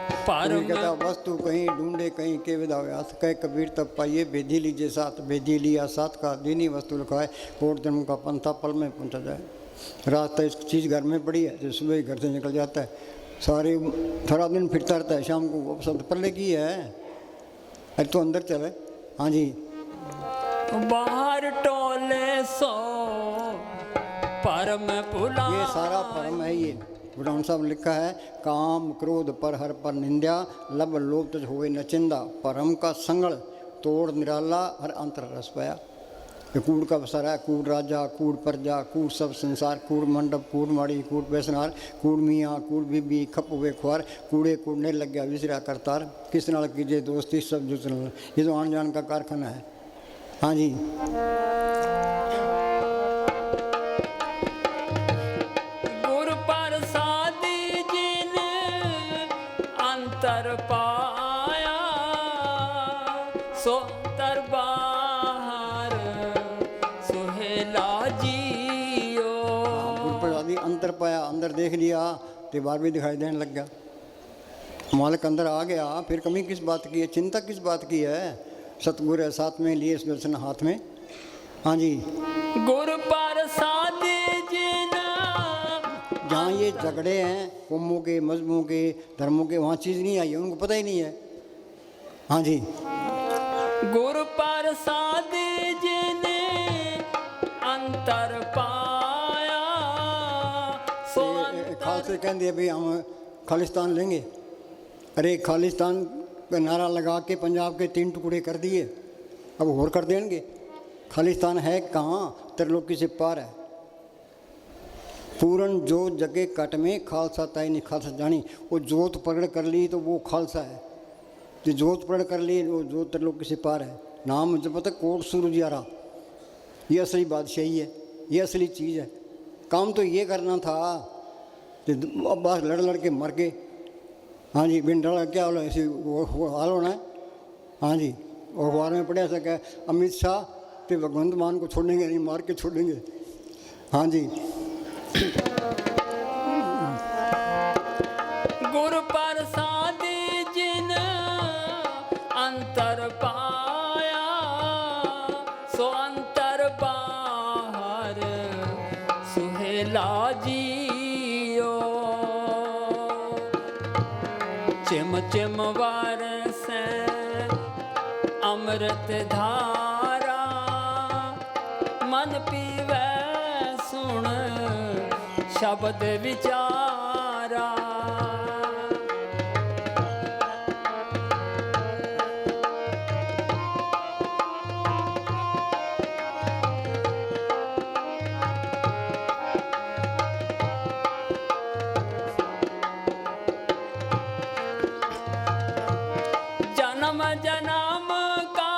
कबीर परम कहता वस्तु कहीं ढूंढे कहीं के विदा व्यास कहे कबीर तब पाइए बेदी लीजिए साथ। बेदी लिया साथ का दीनी वस्तु लिखा है। कोट जन्म का पंथा पल में पहुंचा जाए। रास्ता इस चीज़ घर में पड़ी है जो सुबह ही घर से निकल जाता है, सारा दिन फिरता रहता है, शाम को वापस पल्ले की है। अरे तो अंदर चले। हाँ जी, बाहर टोले सो परम पुला। ये सारा परम है। ये गुरु साहब लिखा है काम क्रोध पर हर पर निंदा लब लोभ तुझ होए नचिंदा। परम का संगड़ तोड़ निराला हर अंतर रस पाया। ये कूड़ का बसारा है। कूड़ राजा कूड़ प्रजा कूड़ सब संसार कूड़ मंडप कूड़ माड़ी कूड़ पैसनार कूड़ मियाँ कूड़ बीबी खप हुए खुआर कूड़े कूड़ने लग गया विसरा करतार। किस नाल कीजिए दोस्ती सब जुट। ये तो आन जान का कारखाना है। हाँ जी, गुरु प्रसादी जिन अंतर पाया सो दरबार सुहेला जियो। गुरु प्रसादी अंतर पाया, अंदर देख लिया तो बार भी दिखाई देने लग गया। मालिक अंदर आ गया, फिर कमी किस बात की है, चिंता किस बात की है। सतगुरु है साथ में लिए सुदर्शन हाथ में। हाँ जी, गुरु प्रसादी जिन जहाँ ये झगड़े हैं कौमों के मजहबों के धर्मों के, वहाँ चीज़ नहीं आई है, उनको पता ही नहीं है। हाँ जी, गुरु प्रसादी जिन अंतर पाया सो खालसे कहते भाई हम खालिस्तान लेंगे। अरे खालिस्तान का नारा लगा के पंजाब के 3 टुकड़े कर दिए, अब और कर देंगे। खालिस्तान है कहाँ? त्रिलोकी से पार है। पूरन जोत जगे कट में खालसा ताई नहीं खालसा जानी। वो जोत प्रकट कर ली तो वो खालसा है, जो जोत प्रकट कर ली वो जोत त्रिलोकी से पार है। नाम जो पता कोट सूरज यारा, ये असली बादशाही है, ये असली चीज़ है। काम तो ये करना था, अब बस लड़ लड़ के मर गए। हाँ जी, बिंडा क्या हो ऐसे वो हाल होना है। हाँ जी, और अखबार में पढ़ा सका अमित शाह तो भगवंत मान को छोड़ेंगे नहीं, मार के छोड़ेंगे। हाँ जी, गुरु प्रसादी जिन अंतर पाया सो अंतर बाहर सुहेला जियो। चिम चिम बरसे अमृत धारा, मन पीवे सुन शब्द विचारा। जन्म जन्म का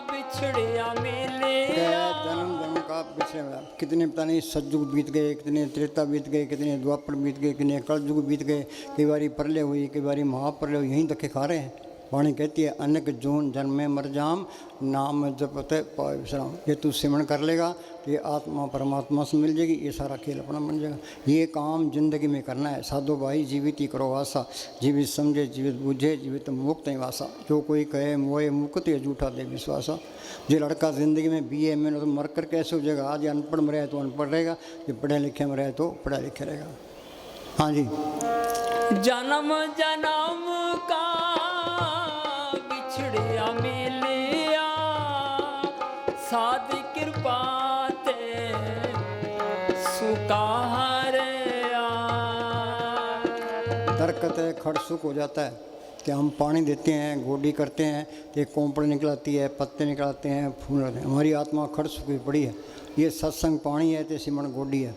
बिछड़िया मिलिया, जन्म जन्म का पिछले में कितने पता नहीं सतयुग बीत गए, कितने त्रेता बीत गए, कितने द्वापर बीत गए, कितने कलयुग बीत गए, कई बारी प्रलय हुई, कई बारी महाप्रलय हुई, यहीं धक्के खा रहे हैं। वाणी कहती है अनेक जोन जन्म में मर जाम, नाम जपते पाए विश्राम। ये तू सिमरण कर लेगा तो ये आत्मा परमात्मा से मिल जाएगी, ये सारा खेल अपना बन जाएगा। ये काम जिंदगी में करना है। साधो भाई जीवित ही करो आशा, जीवित समझे जीवित बुझे जीवित मुक्त ही वासा। जो कोई कहे मोए मुक्त या झूठा दे विश्वासा। जो लड़का ज़िंदगी में BA में तो मर कर कैसे हो जाएगा। आज अनपढ़ में रहे तो अनपढ़ रहेगा, जो पढ़े लिखे में रहे तो पढ़ा लिखे रहेगा। हाँ जी। जन्म जन्म का बिछड़िया मिलिया, साधी कृपा ते सुका हरिया। दरकत है खड़ सूख हो जाता है कि हम पानी देते हैं, गोडी करते हैं तो एक कोंपड़ निकलाती है, पत्ते निकलाते हैं, फूल रहते हैं। हमारी आत्मा खड़ सूखी पड़ी है। ये सत्संग पानी है तो सिमरण गोडी है।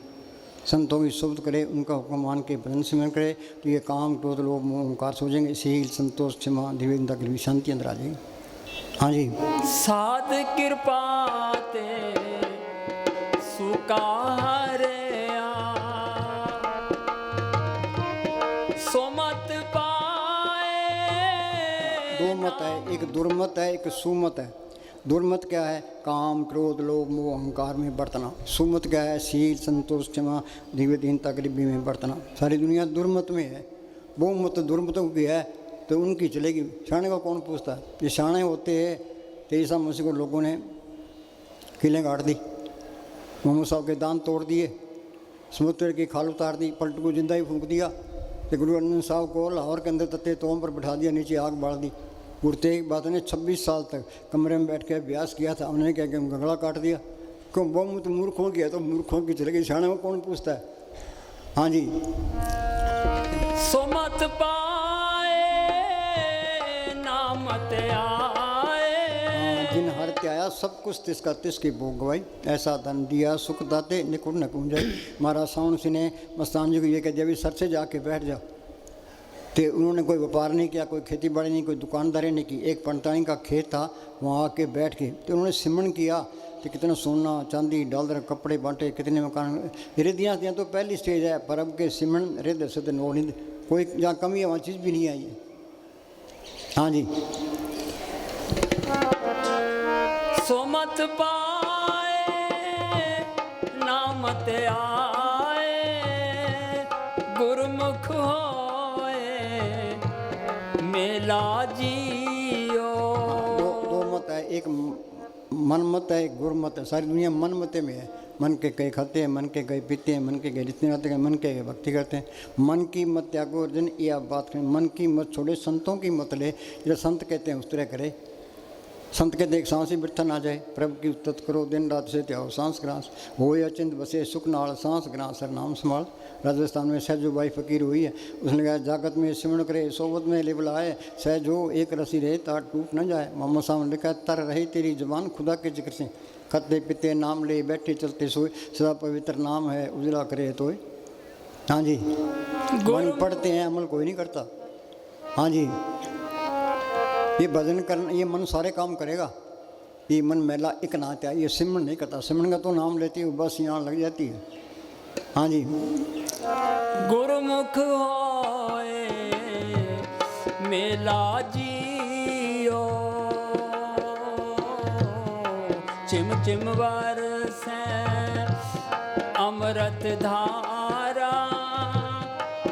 संतों की सुबत करे, उनका हुक्म मान के भजन सिमरण करे तो ये काम क्रोध लोभ मोह अहंकार सो जाएंगे। शील संतोष क्षमा दिव्यता की शांति अंदर आ जाएगी। हाँ जी। साध कृपा ते सुका हरिया, सोमत पाए। दो मत है, एक दुर्मत है, एक सुमत है। दुर्मत क्या है? काम क्रोध लोभ मोह अहंकार में बरतना। सुमत क्या है? शील संतोष क्षमा दिव्यहीनता गरीबी में बरतना। सारी दुनिया दुर्मत में है। वो मत दुर्मतों की है तो उनकी चलेगी। शाणे को कौन पूछता है? ये शाणे होते हैं तो ईसा मसीह को लोगों ने किलें गाड़ दी, मोहम्मद साहब के दांत तोड़ दिए, समुद्र की खाल उतार दी, पलट को जिंदा ही फूंक दिया। तो गुरु अर्जन साहब को लाहौर के अंदर तत्ते तोम पर बैठा दिया, नीचे आग बाढ़ दी। गुरु तेग बहादुर ने 26 साल तक कमरे में बैठ के अभ्यास किया था। हमने क्या गगड़ा काट दिया। क्यों? वो मुझ मूर्खों की है तो मूर्खों की चलेगी। शाणे में कौन पूछता है? हाँ जी। सोमत पाए नामत आए, जिन हर त्याया सब कुछ तिसका तिसकी भोग गवाई। ऐसा धन दिया सुख दाते निकुट न कुंजाई। महाराज साउंड सिंह ने मस्तान जी को ये कह दिया भी सर से जाके बैठ जाओ। तो उन्होंने कोई व्यापार नहीं किया, कोई खेती बाड़ी नहीं, कोई दुकानदारी नहीं की। एक पंटाई का खेत था, वहाँ आके बैठ के तो उन्होंने सिमरण किया। तो कितना सोना चांदी डॉलर कपड़े बांटे, कितने मकान। रिद्धियाँ दियाँ तो पहली स्टेज है, पर अब के सिमरण रिद्ध सिद्ध नौनिंद कोई जहाँ कमी है वहाँ चीज़ भी नहीं आई है। हाँ जी। सोमत पाए नामत आए, गुरुमुख होए मेला जियो। दो मत है, एक मन मत है, एक गुर मत है। सारी दुनिया मन मते में है। मन के कई खाते हैं, मन के कई पीते हैं, मन के कई रिश्ते नाते हैं, मन के कई भक्ति करते हैं। मन की मत त्यागो अर्जुन, ये आप बात करें। मन की मत छोड़े, संतों की मत ले। जो संत कहते हैं उस तरह करे। संत कहते एक सांस ही बिठा ना जाए। प्रभु की उतत करो दिन रात से त्याओ सांस ग्रास। हो अचिंत बसे सुख नाल सांस ग्रास सर नाम संभाल। राजस्थान में सहजोबाई फकीर हुई है। उसने कहा जागत में सिमरण करे, सोबत में ले बुलाए। सहजो एक रसी रहे तार टूट न जाए। मोहम्मद साहब ने लिखा तर रही तेरी जुबान खुदा के जिक्र से। खते पिते नाम ले बैठे चलते सोए, सदा पवित्र नाम है उजला करे तो। हाँ जी। मन पढ़ते हैं, अमल कोई नहीं करता। हाँ जी। ये भजन करना, ये मन सारे काम करेगा। ये मन मैला एक ना आता है, ये सिमरण नहीं करता। सिमरण का तो नाम लेती है बस यहाँ लग जाती है। हाँ जी। गुरुमुख होए मेला जियो, चिम चिम बरसे अमृत धारा।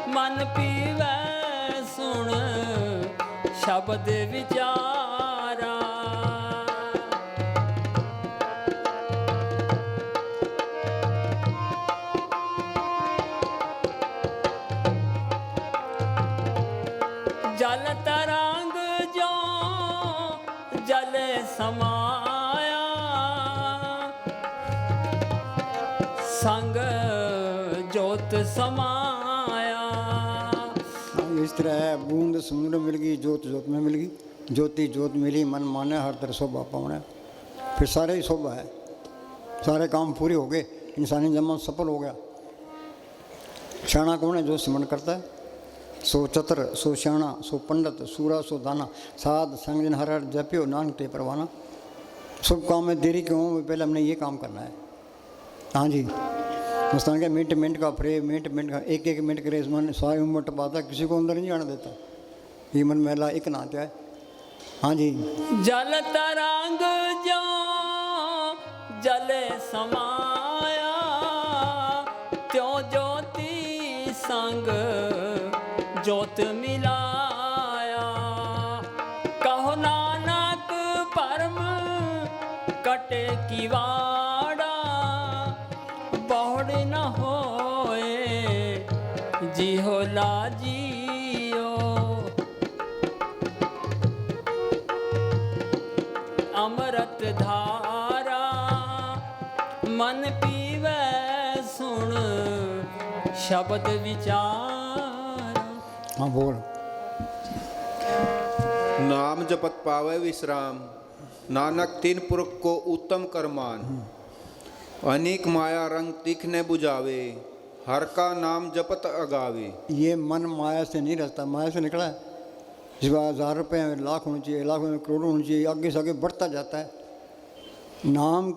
मन पीवे सुन शब्द विचारा। जल तरंग जो जल समाया, संग ज्योत समाया। इस तरह है, बूंद समुद्र मिल गई, ज्योत ज्योत में मिल गई, ज्योति ज्योत मिली, मन माने हर तरह शोभा पावना। फिर सारे ही शोभा है, सारे काम पूरे हो गए, इंसानी जन्म सफल हो गया। शाना कौन है? जो सिमरण करता है। सो चतर सो श्याणा सो पंडित सूरा सो दाना, साध संग जन हर हर जपियो नानक ते परवाना। शुभ काम में देरी क्यों? पहले हमने ये काम करना है। हाँ जी, मुस्तान का मिनट का फ्रे, मिनट का एक एक मिनट करे मन सारी उम्र टपाता, किसी को अंदर नहीं जाने देता। ये मन मैला एक नाते है। हाँ जी, जल तरंग जो जल समाया, त्यों ज्योति संग ज्योत मिलाया। कहो नानक परम कटे की वाड़ा, बहुड़ न होए जिहो लाजियो। अमृत धारा मन पीवे सुन शब्द विचार। हाँ बोल। नाम जपत पावे विश्राम, नानक तीन पुरख को उत्तम करमान। अनेक माया रंग तीखने बुझावे, हर का नाम जपत अगावे। ये मन माया से नहीं रहता, माया से निकला है। जिस बार 1000 रुपये में लाख होनी चाहिए, लाख में करोड़ होनी चाहिए, आगे से आगे बढ़ता जाता है। नाम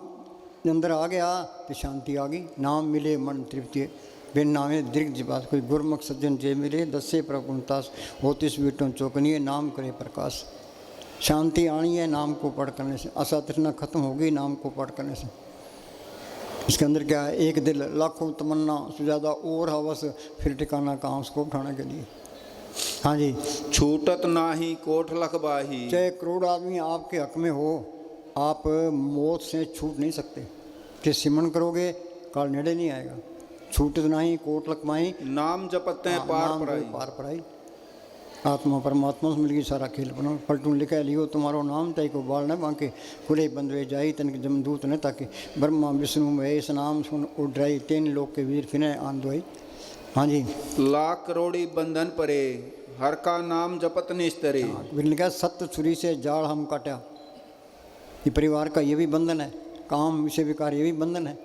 अंदर आ गया तो शांति आ गई। नाम मिले मन तृप्ति, बिन नामे दीर्घ जीवास। कोई गुरमुख सज्जन जे मिले, दसे प्रपुनतास, होतिस बीटों चौकनिए, नाम करे प्रकाश। शांति आनी है नाम को पढ़ करने से, आशा तृष्णा खत्म हो गई नाम को पढ़ करने से। इसके अंदर क्या है? एक दिल लाखों तमन्ना से ज़्यादा और हवस, फिर ठिकाना कहाँ उसको उठाने के लिए। हाँ जी, छूटत नाही कोट लखबाही। चाहे करोड़ आदमी आपके हक में हो, आप मौत से छूट नहीं सकते। कि सिमरण करोगे काल नेड़े नहीं आएगा। छूटत नहीं कोट लखमाही, नाम जपते हैं पार नाम पराई। पार पराई। आत्मा परमात्मा से मिलगी सारा खेल बनो। पलटून लिखा लियो तुम्हारो नाम, तय को बाल न बांके, खुले बंदवे जाई तन के जमदूत न ताके। ब्रह्मा विष्णु महेश नाम सुन उड्राई, तेन लोक के वीर फिने आंदोई। हाँ जी, लाख करोड़ी बंधन परे, हर का नाम जपत निस्तरे। फिर लिखा सत्य छुरी से जाल हम काटा। ये परिवार का ये भी बंधन है, काम विषय विकार ये भी बंधन है,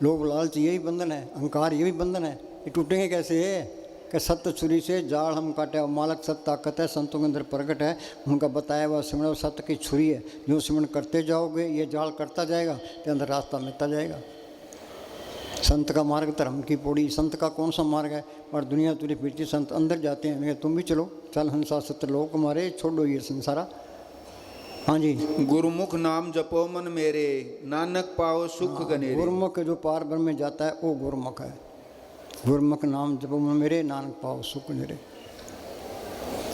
लोभ लालच ये भी बंधन है, अहंकार ये भी बंधन है। ये टूटेंगे कैसे है? कि सत्य छुरी से जाल हम काटे। और मालक सत्य ताकत है, संतों के अंदर प्रकट है। उनका बताया हुआ सिमरण सत्य की छुरी है। जो सिमरण करते जाओगे ये जाल करता जाएगा, तो अंदर रास्ता मिलता जाएगा। संत का मार्ग धर्म की पौड़ी। संत का कौन सा मार्ग है? और दुनिया तुरी फिरती, संत अंदर जाते हैं। मैं तुम भी चलो, चल हंसा सत्य लोक मारे, छोड़ो ये संसारा। हाँ जी, गुरुमुख नाम जपो मन मेरे, नानक पाओ सुख गनेरे। गुरुमुख जो पार ब्रह्म में जाता है वो गुरुमुख है। गुरुमुख नाम जपो मन मेरे, नानक पाओ सुख गनेरे।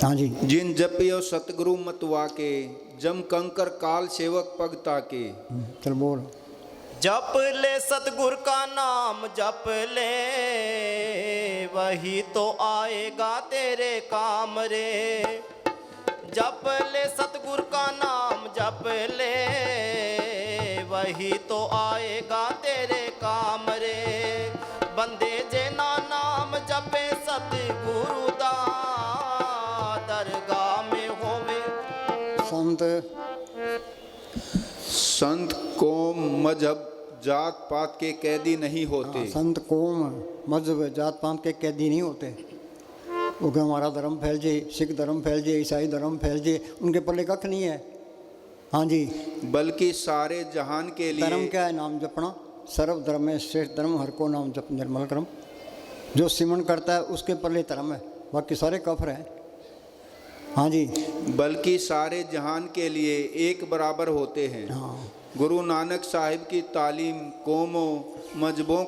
हाँ जी, जिन जपियो सतगुरु मत वाके, जम कंकर काल सेवक पग ताके। चल बोल। जप ले सतगुर का नाम जप ले, वही तो आएगा तेरे काम रे। जप ले सतगुर का नाम जप ले, वही तो आएगा तेरे काम रे। बंदे जे ना नाम जपे सतगुरु दा, दरगाह में होवे। संत कौम मजहब जात पात के कैदी नहीं होते। संत कौम मजहब जात पात के कैदी नहीं होते। वो कि हमारा धर्म फैल जाए, सिख धर्म फैल जाए, ईसाई धर्म फैल जाए, उनके पल्ले कख नहीं है। हाँ जी, बल्कि सारे जहान के लिए धर्म क्या है? नाम जपना। सर्व धर्म में श्रेष्ठ धर्म, हर को नाम जप निर्मल कर्म। जो सिमरण करता है उसके पल्ले धर्म है, बाकी सारे कफर हैं। हाँ जी, बल्कि सारे जहान के लिए एक बराबर होते हैं। हाँ, गुरु नानक साहिब की तालीम कौमों मजहबों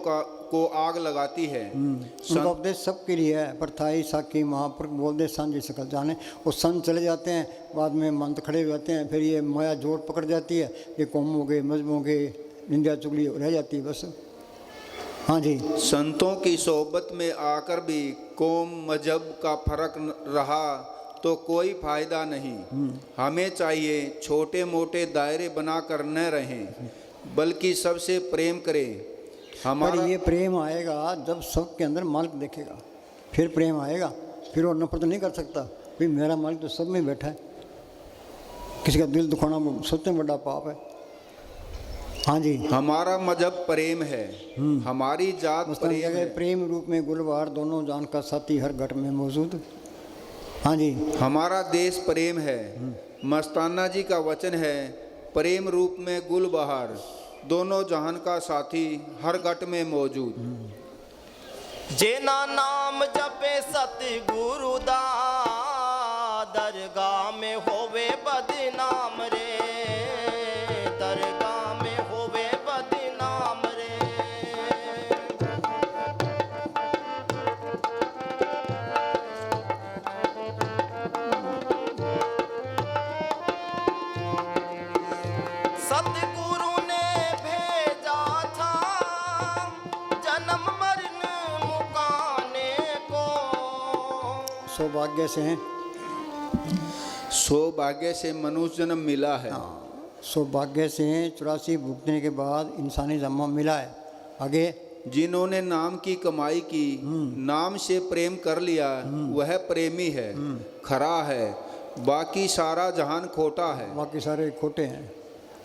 को आग लगाती है। उनका उपदेश सबके लिए है। पर थाई साकी महापुरुष बोल दे सांझी सकल जाने। वो संत चले जाते हैं, बाद में मंत खड़े हो जाते हैं, फिर ये माया जोर पकड़ जाती है। ये कौमों के मजहबों के निंदा चुगली रह जाती है बस। हाँ जी, संतों की सोहबत में आकर भी कौम मजहब का फर्क रहा तो कोई फायदा नहीं। हमें चाहिए छोटे मोटे दायरे बनाकर न रहें, बल्कि सबसे प्रेम करें। पर हमारा ये प्रेम आएगा जब सबके अंदर मालिक देखेगा, फिर प्रेम आएगा। फिर वो नफरत नहीं कर सकता, भाई मेरा मालिक तो सब में बैठा है। किसी का दिल दुखाना सबसे बड़ा पाप है। हाँ जी, हमारा मजहब प्रेम है, हमारी जात प्रेम है। प्रेम रूप में गुलवार दोनों जान का साथी हर घट में मौजूद। हाँ जी, हमारा देश प्रेम है। मस्ताना जी का वचन है, प्रेम रूप में गुल बहार दोनों जहान का साथी हर घट में मौजूद। जेना नाम जपे सतगुरु दा, दरगाह में होवे बदनाम रे, दरगाह में होवे बदनाम रे। सतगुरु ने भेजा था जन्म मरण मुकाने को। सौभाग्य से हैं। सौभाग्य से मनुष्य जन्म मिला है। सौभाग्य से 84 भुगतने के बाद इंसानी जन्म मिला है। आगे जिन्होंने नाम की कमाई की, नाम से प्रेम कर लिया, वह प्रेमी है, खरा है। बाकी सारा जहान खोटा है। बाकी सारे खोटे हैं।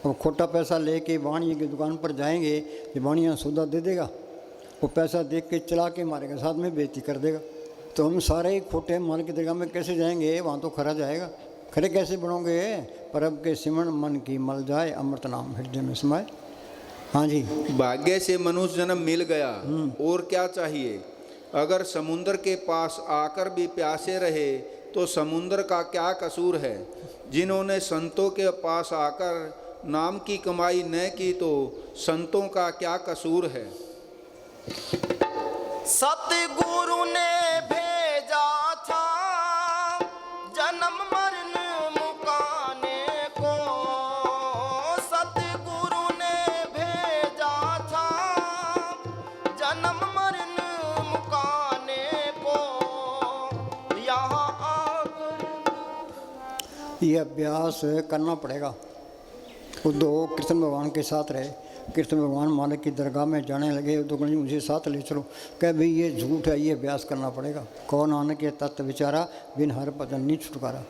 और खोटा पैसा लेके वाणिया की दुकान पर जाएंगे कि वाणिया सौदा दे देगा, वो पैसा देख के चला के मारेगा, साथ में बेइज्जती कर देगा। तो हम सारे ही खोटे माल की दरगाह में कैसे जाएंगे? वहाँ तो खरा जाएगा। खरे कैसे बनोगे? परब के सिमरण मन की मल जाए, अमृत नाम हृदय में समाए। हाँ जी, भाग्य से मनुष्य जन्म मिल गया, और क्या चाहिए? अगर समुद्र के पास आकर भी प्यासे रहे तो समुद्र का क्या कसूर है? जिन्होंने संतों के पास आकर नाम की कमाई न की तो संतों का क्या कसूर है? सतगुरु ने भेजा था जन्म मरण मुकाने को। सतगुरु ने भेजा था जन्म मरण मुकाने को। यहाँ आकर ये अभ्यास करना पड़ेगा। उद्धव कृष्ण भगवान के साथ रहे। कृष्ण भगवान मालिक की दरगाह में जाने लगे तो कहने मुझे साथ ले चलो। कह भाई ये झूठ है, ये अभ्यास करना पड़ेगा। कौन नानक के तत्व विचारा, बिन हर भजन नहीं छुटकारा।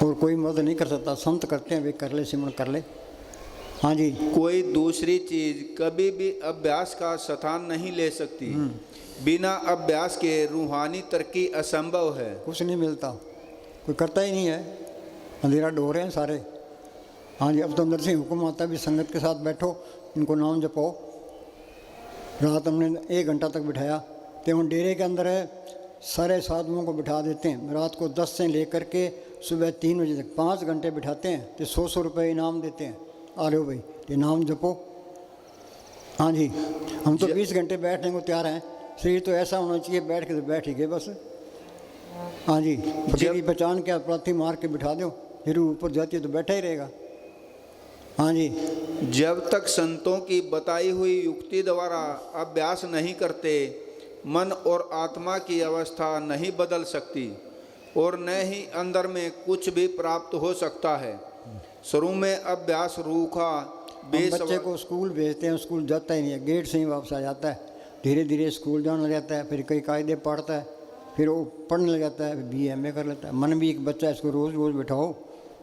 और कोई मदद नहीं कर सकता, संत करते हैं वे कर ले, सिमरन कर ले। हाँ जी, कोई दूसरी चीज कभी भी अभ्यास का स्थान नहीं ले सकती। बिना अभ्यास के रूहानी तरक्की असंभव है। कुछ नहीं मिलता, कोई करता ही नहीं है। अंधेरा डो रहे हैं सारे। हाँ जी, अब तो अंदर से हुक्म आता है भी संगत के साथ बैठो, इनको नाम जपो। रात हमने 1 घंटा तक बिठाया, तो हम डेरे के अंदर सारे साधुओं को बिठा देते हैं। रात को 10 से लेकर के सुबह 3 बजे तक 5 घंटे बिठाते हैं, तो 100 रुपये इनाम देते हैं। आ रहे हो भाई, तो नाम जपो। हाँ जी, हम तो 20 घंटे बैठने को तैयार हैं। शरीर तो ऐसा होना चाहिए, बैठ के तो बैठ ही गए बस। हाँ जी, फकीरी पहचान के प्रार्थी मार के बिठा दो, फिर ऊपर जाती है तो बैठा ही रहेगा। हाँ जी, जब तक संतों की बताई हुई युक्ति द्वारा अभ्यास नहीं करते, मन और आत्मा की अवस्था नहीं बदल सकती और न ही अंदर में कुछ भी प्राप्त हो सकता है। शुरू में अभ्यास रूखा बच्चे को स्कूल भेजते हैं, स्कूल जाता ही नहीं है, गेट से ही वापस आ जाता है। धीरे धीरे स्कूल जाने लग जाता है, फिर कई कायदे पढ़ता है, फिर वो पढ़ने लग जाता है, BA कर लेता है। मन भी एक बच्चा है, इसको रोज़ रोज़ बिठाओ,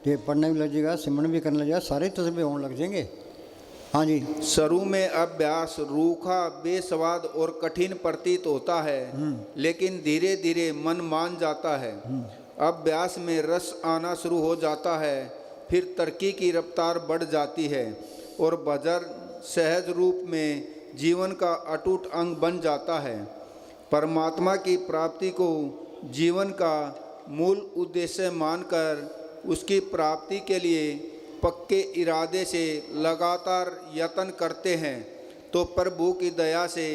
ये पढ़ने भी लग जाएगा, सिमरन भी करने लग जाएगा, सारे तस्वीर होने लग जाएंगे। हाँ जी, शुरू में अभ्यास रूखा, बेस्वाद और कठिन प्रतीत होता है, लेकिन धीरे धीरे मन मान जाता है। अभ्यास में रस आना शुरू हो जाता है, फिर तरक्की की रफ्तार बढ़ जाती है और भजन सहज रूप में जीवन का अटूट अंग बन जाता है। परमात्मा की प्राप्ति को जीवन का मूल उद्देश्य मानकर उसकी प्राप्ति के लिए पक्के इरादे से लगातार यत्न करते हैं तो प्रभु की दया से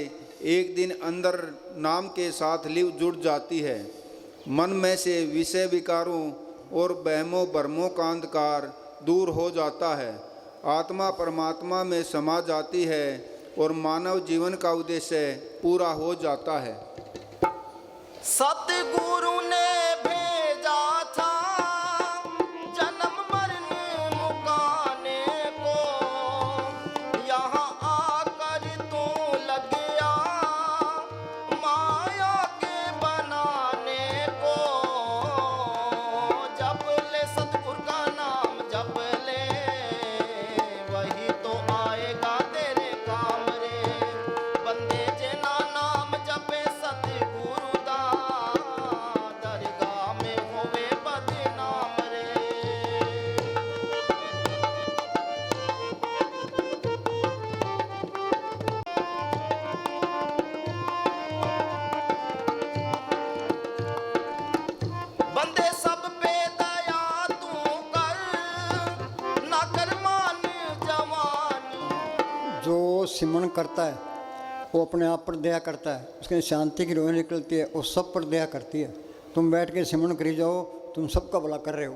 एक दिन अंदर नाम के साथ लिव जुड़ जाती है। मन में से विषय विकारों और बहमों भरमों का अंधकार दूर हो जाता है। आत्मा परमात्मा में समा जाती है और मानव जीवन का उद्देश्य पूरा हो जाता है। सतगुरु ने करता है वो अपने आप पर दया करता है, उसके शांति की रोह निकलती है, वो सब पर दया करती है। तुम बैठ के सिमरन करी जाओ, तुम सबका भला कर रहे हो।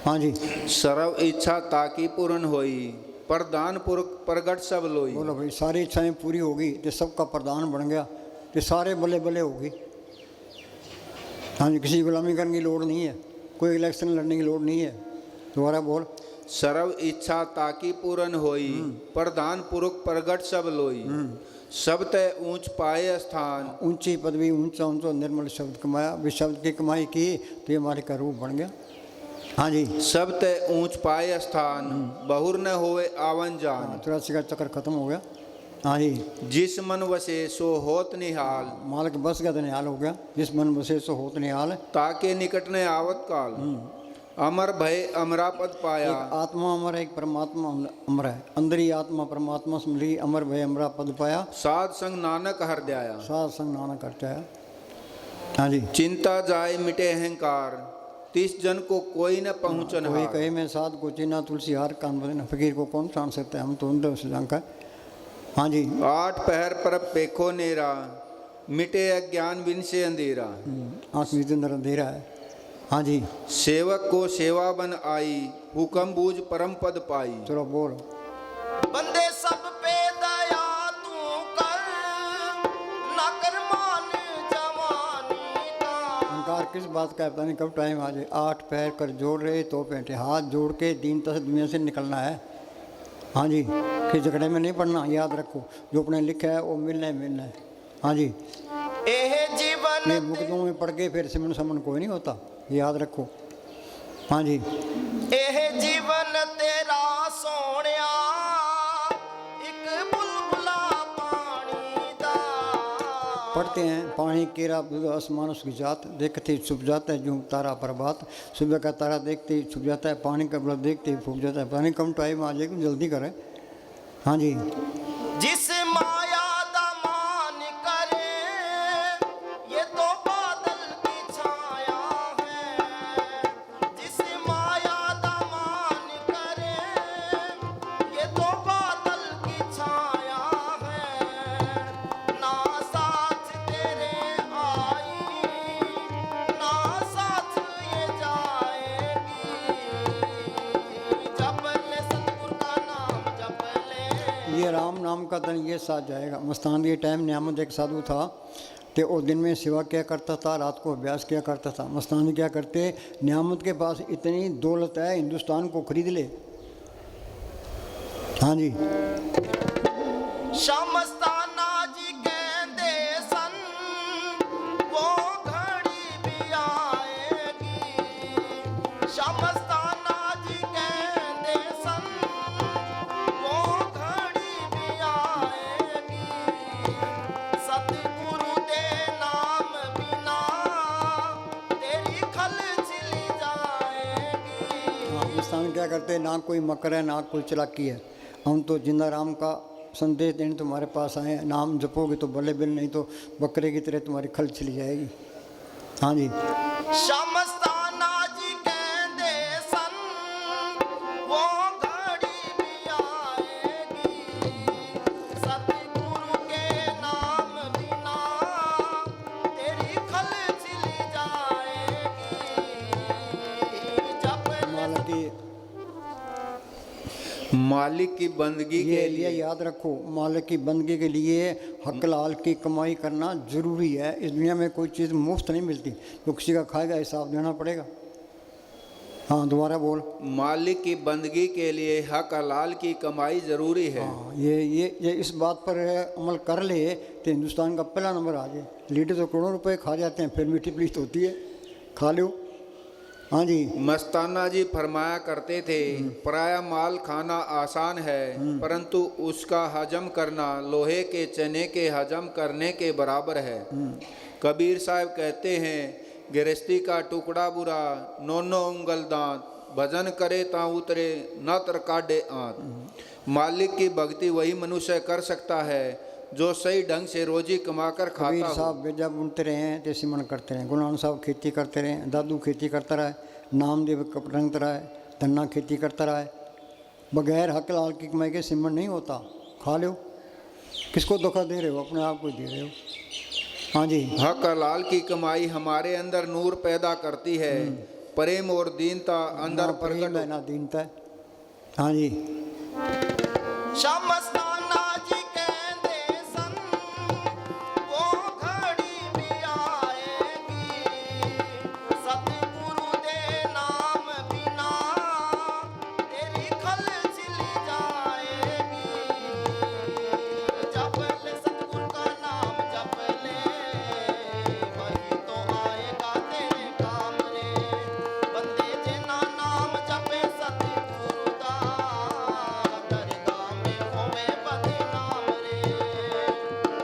हाँ जी सर्व इच्छा ताकि पूर्ण होई, प्रदान पुरख प्रगट सब लोई। बोलो भाई, सारी इच्छाएं पूरी होगी तो सबका प्रधान बन गया, तो सारे बल्ले बल्ले होगी। हाँ जी, किसी गुलामी करने की लोड़ नहीं है, कोई इलेक्शन लड़ने की लोड़ नहीं है। दोबारा बोल। सर्व इच्छा ताकि पूर्ण होई, प्रदान पुरख प्रगट सब लोई। सब तय ऊंच पाए स्थान, ऊंची पदवी, ऊंचा ऊंचा निर्मल शब्द कमाया, भी शब्द की कमाई की तो ये हमारे का रूप बन गया। हाँ जी, सब तय ऊंच पाए स्थान, बहुर न होवे आवन जान। 84 का चक्कर खत्म हो गया। हाँ जी, जिस मन वसे सो होत निहाल, मालक बस गया तो निहाल हो गया। जिस मन बसे सो होत निहाल। ताके निकट ने आवत काल, अमर भय अमरा पद पाया। एक आत्मा अमर है, एक परमात्मा अमर है। अंदर ही आत्मा परमात्मा से मिली, अमर भय अमरा पद पाया। साध संग नानक हर दयाया, साध संग नाना करता है। हाँ जी, चिंता जाए मिटे अहंकार, 30 जन को कोई न पहुँचन कोई हार। कहे मैं साध को चिन्हा तुलसी हार, कान बदना फकीर को कौन जान सकता है, हम तो उनसे उस जानका। हाँ जी, 8 पहर पर पेखो नेरा, मिटे अज्ञान बिन से अंधेरा। आँख में अंदर अंधेरा है। हाँ जी, सेवक को सेवा बन आई, हुक्म बूझ परम पद पाई। चलो बोल। बंदे सब पे दया तू कर, ना कर मान जवानी का। अहंकार किस बात का है पता नहीं कब टाइम आ जाए। 8 पैर कर जोड़ रहे तो पेटे, हाथ जोड़ के दीनता से दुनिया से निकलना है। हाँ जी, किस झगड़े में नहीं पड़ना, याद रखो। जो अपने लिखा है वो मिलना है, मिलना है। हाँ जी, एह जीवन ये मुकदों में पड़ के फिर सिमन समन कोई नहीं होता, याद रखो। हाँ जी, एह जीवन तेरा सोनिया, एक बुलबुला पानी दा। पढ़ते हैं पानी केरा दूध आसमान उसकी जात, देखते ही छुप जाता है जो तारा प्रभात। सुबह का तारा देखते ही छुप जाता है, पानी का बल देखते ही फूक जाता है। पानी कम टाइम आ जाएगा, जल्दी करें। हाँ जी, जिस माया दा मान करे, ये तो बादल की छाया है। जिस माया दा मान करे, ये तो बादल की छाया है। ना साथ तेरे आई, ना साथ ये जाएगी। जप ले सतगुरु का नाम जप ले। ये राम नाम का धन ये साथ जाएगा। मस्तान के टाइम नियामत एक साधु था, तो वो दिन में सेवा क्या करता था, रात को अभ्यास क्या करता था। मस्तान क्या करते, नियामत के पास इतनी दौलत है हिंदुस्तान को खरीद ले। हाँ जी, शमस्ताना जी कहते सन, वो घड़ी भी आएगी। शमस्ताना जी कहते सन, वो घड़ी भी आएगी। सतगुरु दे नाम बिना तेरी खल चली जाएगी। हाँ, मस्तान क्या करते, ना कोई मकर है ना कोई चलाकी है। हम तो जिंदा राम का संदेश देने तुम्हारे पास आए हैं। नाम जपोगे तो भले बिल, नहीं तो बकरे की तरह तुम्हारी खल चली जाएगी। हाँ जी, शमस्ताना जी कहते सन, वो घड़ी भी आएगी। सतगुरु के नाम बिना तेरी खल चली जाएगी। जप मालिक की बंदगी ये के लिए लिए याद रखो, मालिक की बंदगी के लिए हक लाल की कमाई करना जरूरी है। इस दुनिया में कोई चीज़ मुफ्त नहीं मिलती, जो किसी का खाएगा हिसाब देना पड़ेगा। हाँ, दोबारा बोल। मालिक की बंदगी के लिए हक हलाल की कमाई जरूरी है। हाँ, ये इस बात पर अमल कर ले तो हिंदुस्तान का पहला नंबर आ जाए। लीडर तो करोड़ों रुपए खा जाते हैं, फिर मीठी प्लीट होती है, खा लो। हाँ जी, मस्ताना जी फरमाया करते थे, पराया माल खाना आसान है, परंतु उसका हजम करना लोहे के चने के हजम करने के बराबर है। कबीर साहब कहते हैं, गृहस्थी का टुकड़ा बुरा, नौनो उंगल दांत, भजन करे ता उतरे न तर काढ़े आंत। मालिक की भक्ति वही मनुष्य कर सकता है जो सही ढंग से रोजी कमाकर कबीर खाता हो। साहब बेजा बुनते रहे हैं तो सिमरन करते रहे। गुरु नानक साहब खेती करते रहे, दादू खेती करता रहा है, नामदेव कपड़ंगता रहा है, धन्ना खेती करता रहा है। बगैर हक लाल की कमाई के सिमरन नहीं होता। खा लो। किसको धोखा दे रहे हो? अपने आप को दे रहे हो। हाँ जी। हक हलाल की कमाई हमारे अंदर नूर पैदा करती है, प्रेम और दीनता अंदर ना प्रेम प्रकट है ना दीनता है। हाँ जी। शमस्ताना जी कहते सन वो घड़ी भी आएगी, सतगुरु दे नाम बिना तेरी खल छिल जाएगी। जप ले सतगुरु का नाम जप ले, वही तो आएगा तेरे काम रे। बंदे जिना नाम जपे सतगुरु दा, दरगाह में होवे बदनाम रे।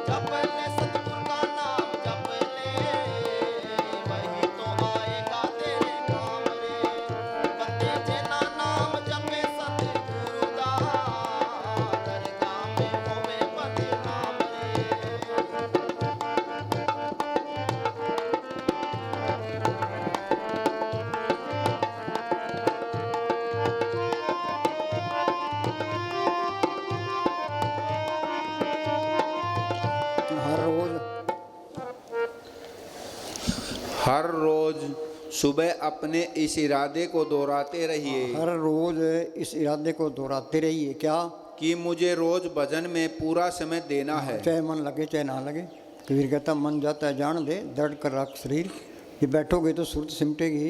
जप ले सतगुरु का नाम जप ले, वही तो आएगा तेरे काम रे। बंदे जिना नाम जपे सतगुरु दा, दरगाह में होवे बदनाम रे। हर रोज हर रोज सुबह अपने इस इरादे को दोहराते रहिए हर रोज इस इरादे को दोहराते रहिए। क्या? कि मुझे रोज भजन में पूरा समय देना है। चाहे मन लगे चाहे ना लगे। कबीर कहता मन जाता है जान दे, दर्द कर रख शरीर। ये बैठोगे तो सूरत सिमटेगी।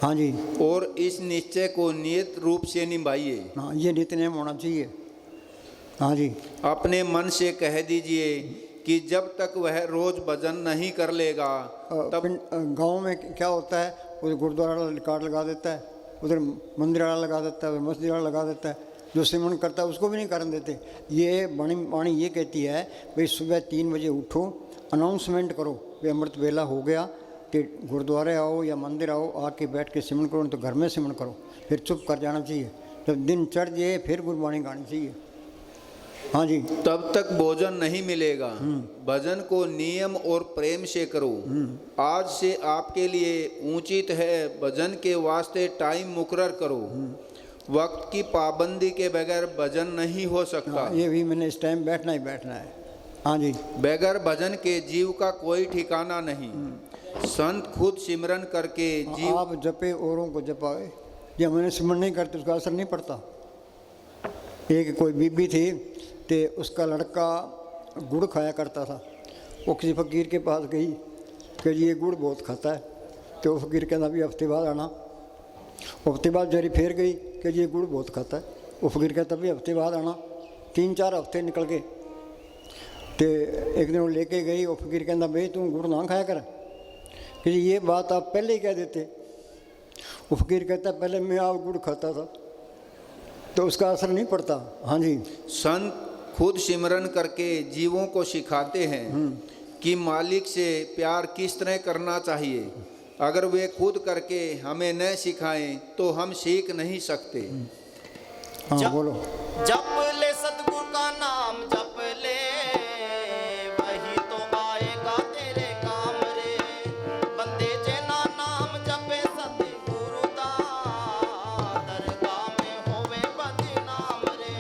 हाँ जी। और इस निश्चय को नियत रूप से निभाइए। हाँ, ये नित्यनेम होना चाहिए। हाँ जी। अपने मन से कह दीजिए कि जब तक वह रोज भजन नहीं कर लेगा तब गांव में क्या होता है, उधर गुरुद्वारा वाला कार्ड लगा देता है, उधर मंदिर वाला लगा देता है, उधर मस्जिद वाला लगा देता है। जो सिमरन करता है उसको भी नहीं करने देते। ये वाणी ये कहती है भाई सुबह 3 बजे उठो, अनाउंसमेंट करो भाई अमृत वेला हो गया, कि गुरुद्वारे आओ या मंदिर आओ, आके बैठ के सिमरन करो, तो घर में सिमरन करो। फिर चुप कर जाना चाहिए। जब दिन चढ़ जाए फिर गुरबाणी गानी चाहिए। हाँ जी। तब तक भोजन नहीं मिलेगा। भजन को नियम और प्रेम से करो। आज से आपके लिए उचित है भजन के वास्ते टाइम मुकर्रर करो। वक्त की पाबंदी के बगैर भजन नहीं हो सकता। हाँ, ये भी मैंने इस टाइम बैठना ही बैठना है। हाँ जी। बगैर भजन के जीव का कोई ठिकाना नहीं। संत खुद सिमरन करके जीव आप जपे औरों को जपाए। जब मैंने सिमरन नहीं करते उसका असर नहीं पड़ता। एक कोई बीबी थी, तो उसका लड़का गुड़ खाया करता था। वो किसी फकीर के पास गई कि ये गुड़ बहुत खाता है। तो वो फकीर कहना भी हफ्ते बाद आना। हफ्ते बाद जरी फिर गई कि ये गुड़ बहुत खाता है। वो फकीर कहता भी हफ्ते बाद आना। 3-4 हफ्ते निकल गए। तो एक दिन वो लेके गई। वो फकीर कहना भाई तू गुड़ ना खाया कर, कि ये बात आप पहले ही कह देते। वो फकीर कहता पहले मैं आप गुड़ खाता था, तो उसका असर नहीं पड़ता। हाँ जी। संत खुद सिमरन करके जीवों को सिखाते हैं कि मालिक से प्यार किस तरह करना चाहिए। अगर वे खुद करके हमें न सिखाएं तो हम सीख नहीं सकते। हाँ बोलो। जप ले सतगुरु का नाम जप ले, वही तो आएगा तेरे काम रे। बंदे जिना नाम जपे सतगुरु दा, दरगाह में होवे बदनाम रे।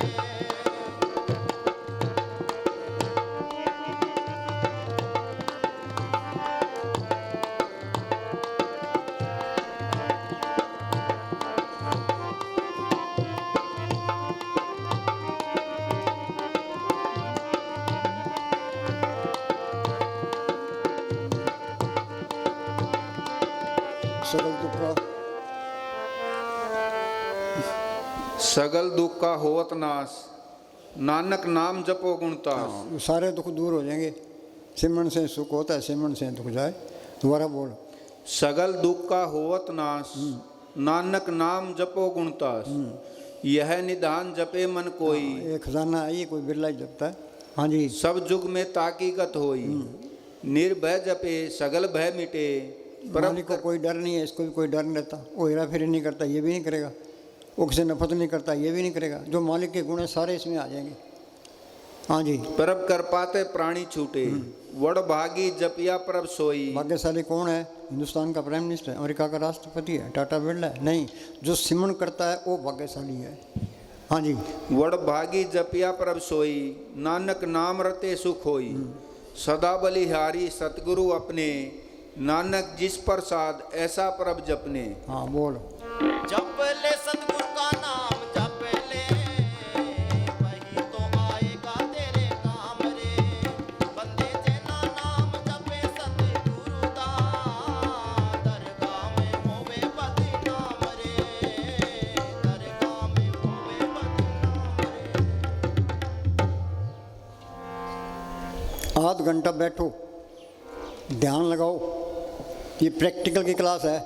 सकल दुख का सगल दुख का होवत नाश, नानक नाम जपो गुणतास। सारे दुख दूर हो जाएंगे। सिमरन से सुख होता है, सिमरन से दुख जाए। दोबारा बोल। सगल दुख का होवत नाश, नानक नाम जपो गुणतास। यह निधान जपे मन कोई, एक खजाना है, ये कोई बिरला ही जपता है। हाँ जी। सब जुग में ताकीकत होई। निर्भय जपे सगल भय मिटे। मालिक को कोई डर नहीं है, इसको भी कोई डर नहीं रहता। वो हेरा फेरी नहीं करता, ये भी नहीं करेगा। वो किसी नफरत नहीं करता, ये भी नहीं करेगा। जो मालिक के गुण है सारे इसमें आ जाएंगे। हाँ जी। परब कर पाते प्राणी छूटे, वड़ भागी जपिया परब सोई। भाग्यशाली कौन है? हिंदुस्तान का प्राइम मिनिस्टर है, अमेरिका का राष्ट्रपति है, टाटा बिरला है? नहीं, जो सिमरन करता है वो भाग्यशाली है। हाँ जी। वड़ भागी जपिया प्रभ सोई, नानक नाम रते सुख होई। सदा बलिहारी सतगुरु अपने, नानक जिस प्रसाद ऐसा प्रभ जपने। हाँ बोल। जप ले सतगुरु का नाम जप ले, वही तो आएगा तेरे काम रे। बंदे जेना नाम जपे सतगुरु दा, दरगाह में होवे बदनाम रे, दरगाह में होवे बदनाम रे। आध घंटा बैठो, ध्यान लगाओ। ये प्रैक्टिकल की क्लास है,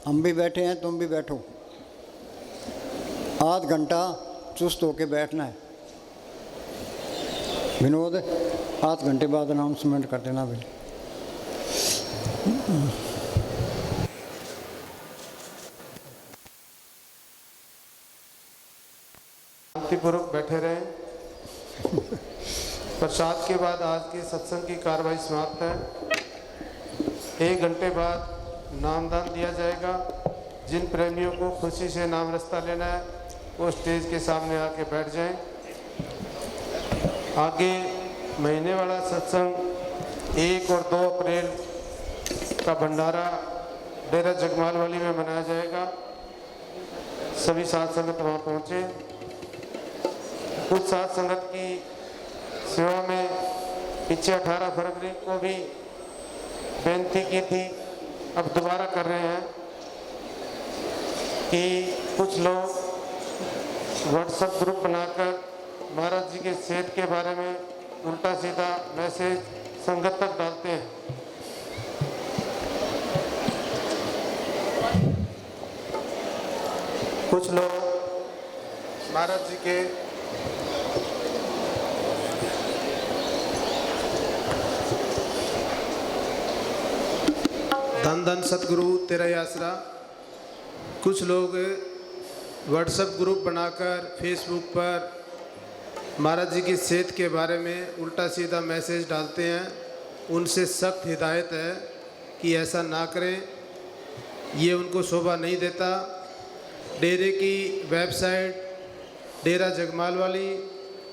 हम भी बैठे हैं, तुम भी बैठो। आध घंटा चुस्त होके बैठना है। विनोद, आध घंटे बाद अनाउंसमेंट कर देना भाई। शांतिपूर्वक बैठे रहें। प्रसाद के बाद आज के सत्संग की कार्रवाई समाप्त है। 1 घंटे बाद नामदान दिया जाएगा। जिन प्रेमियों को खुशी से नाम रास्ता लेना है वो स्टेज के सामने आके बैठ जाएं। आगे महीने वाला सत्संग 1 और 2 अप्रैल का भंडारा डेरा जगमाल वाली में मनाया जाएगा। सभी साध संगत वहाँ पहुँचे। कुछ साध संगत की सेवा में पीछे 18 फरवरी को भी बेनती की थी, अब दोबारा कर रहे हैं कि कुछ लोग व्हाट्सएप ग्रुप बनाकर महाराज जी के सेहत के बारे में उल्टा सीधा मैसेज संगत तक डालते हैं। कुछ लोग महाराज जी के धन धन सतगुरु तेरा ही आसरा, कुछ लोग व्हाट्सएप ग्रुप बनाकर फेसबुक पर महाराज जी की सेहत के बारे में उल्टा सीधा मैसेज डालते हैं। उनसे सख्त हिदायत है कि ऐसा ना करें, ये उनको शोभा नहीं देता। डेरे की वेबसाइट डेरा जगमाल वाली,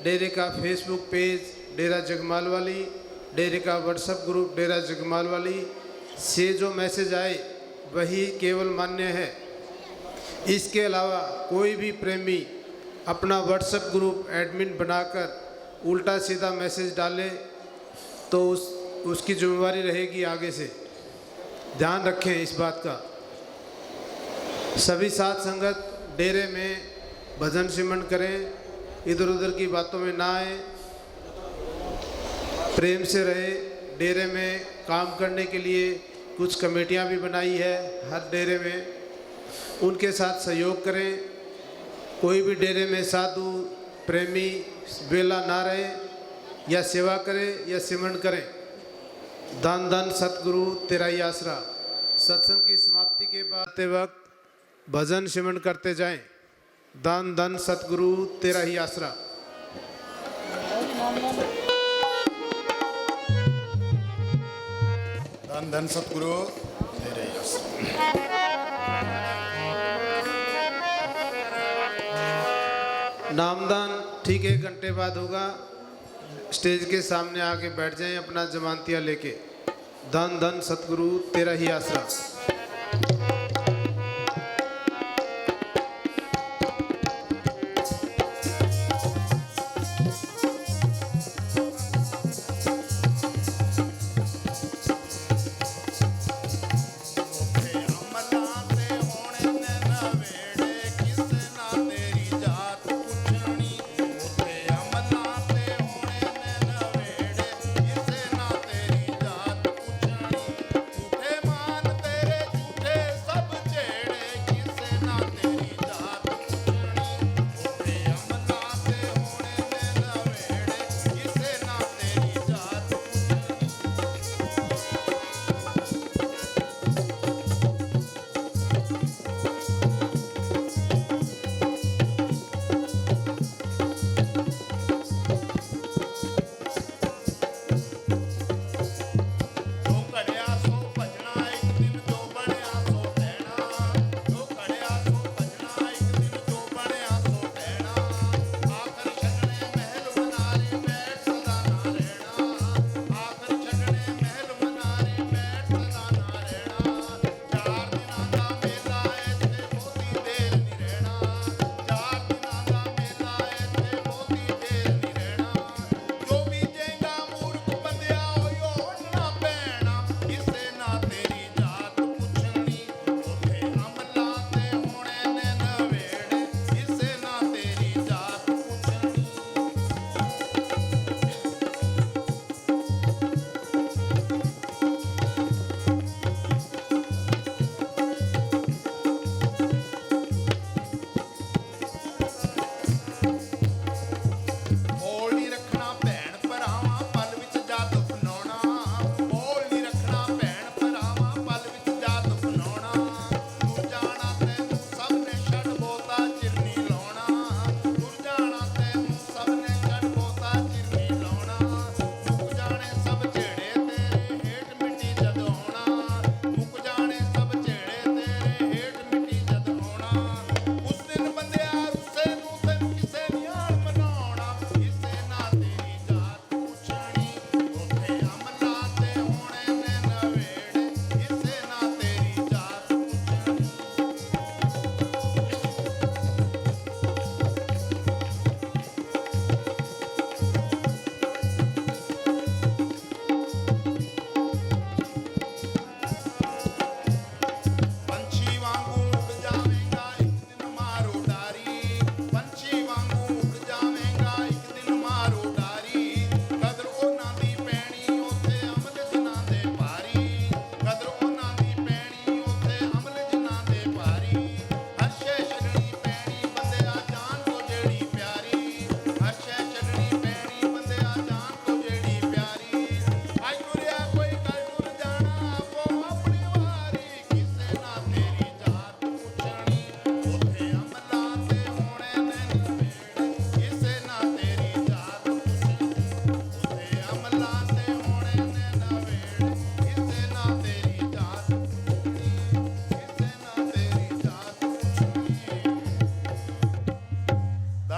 डेरे का फेसबुक पेज डेरा जगमाल वाली, डेरे का व्हाट्सएप ग्रुप डेरा जगमाल वाली से जो मैसेज आए वही केवल मान्य है। इसके अलावा कोई भी प्रेमी अपना व्हाट्सएप ग्रुप एडमिन बनाकर उल्टा सीधा मैसेज डाले तो उसकी जिम्मेवारी रहेगी आगे से। ध्यान रखें इस बात का। सभी साथ संगत डेरे में भजन सिमरन करें, इधर उधर की बातों में ना आए, प्रेम से रहे। डेरे में काम करने के लिए कुछ कमेटियां भी बनाई है हर डेरे में, उनके साथ सहयोग करें। कोई भी डेरे में साधु प्रेमी वेला ना रहे, या सेवा करे या सिमरन करें। धन धन सतगुरु तेरा ही आसरा। सत्संग की समाप्ति के बाद वक्त भजन सिमरन करते जाएं। धन धन सतगुरु तेरा ही आसरा। धन धन सतगुरु तेरे ही आसरा। नामदान ठीक 1 घंटे बाद होगा। स्टेज के सामने आके बैठ जाएं अपना जमानतिया लेके। धन धन सतगुरु तेरा ही आसरा। तेरे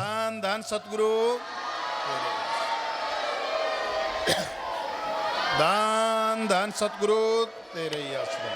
धन धन सतगुरु धन धन सतगुरु तेरे ही आश्रम।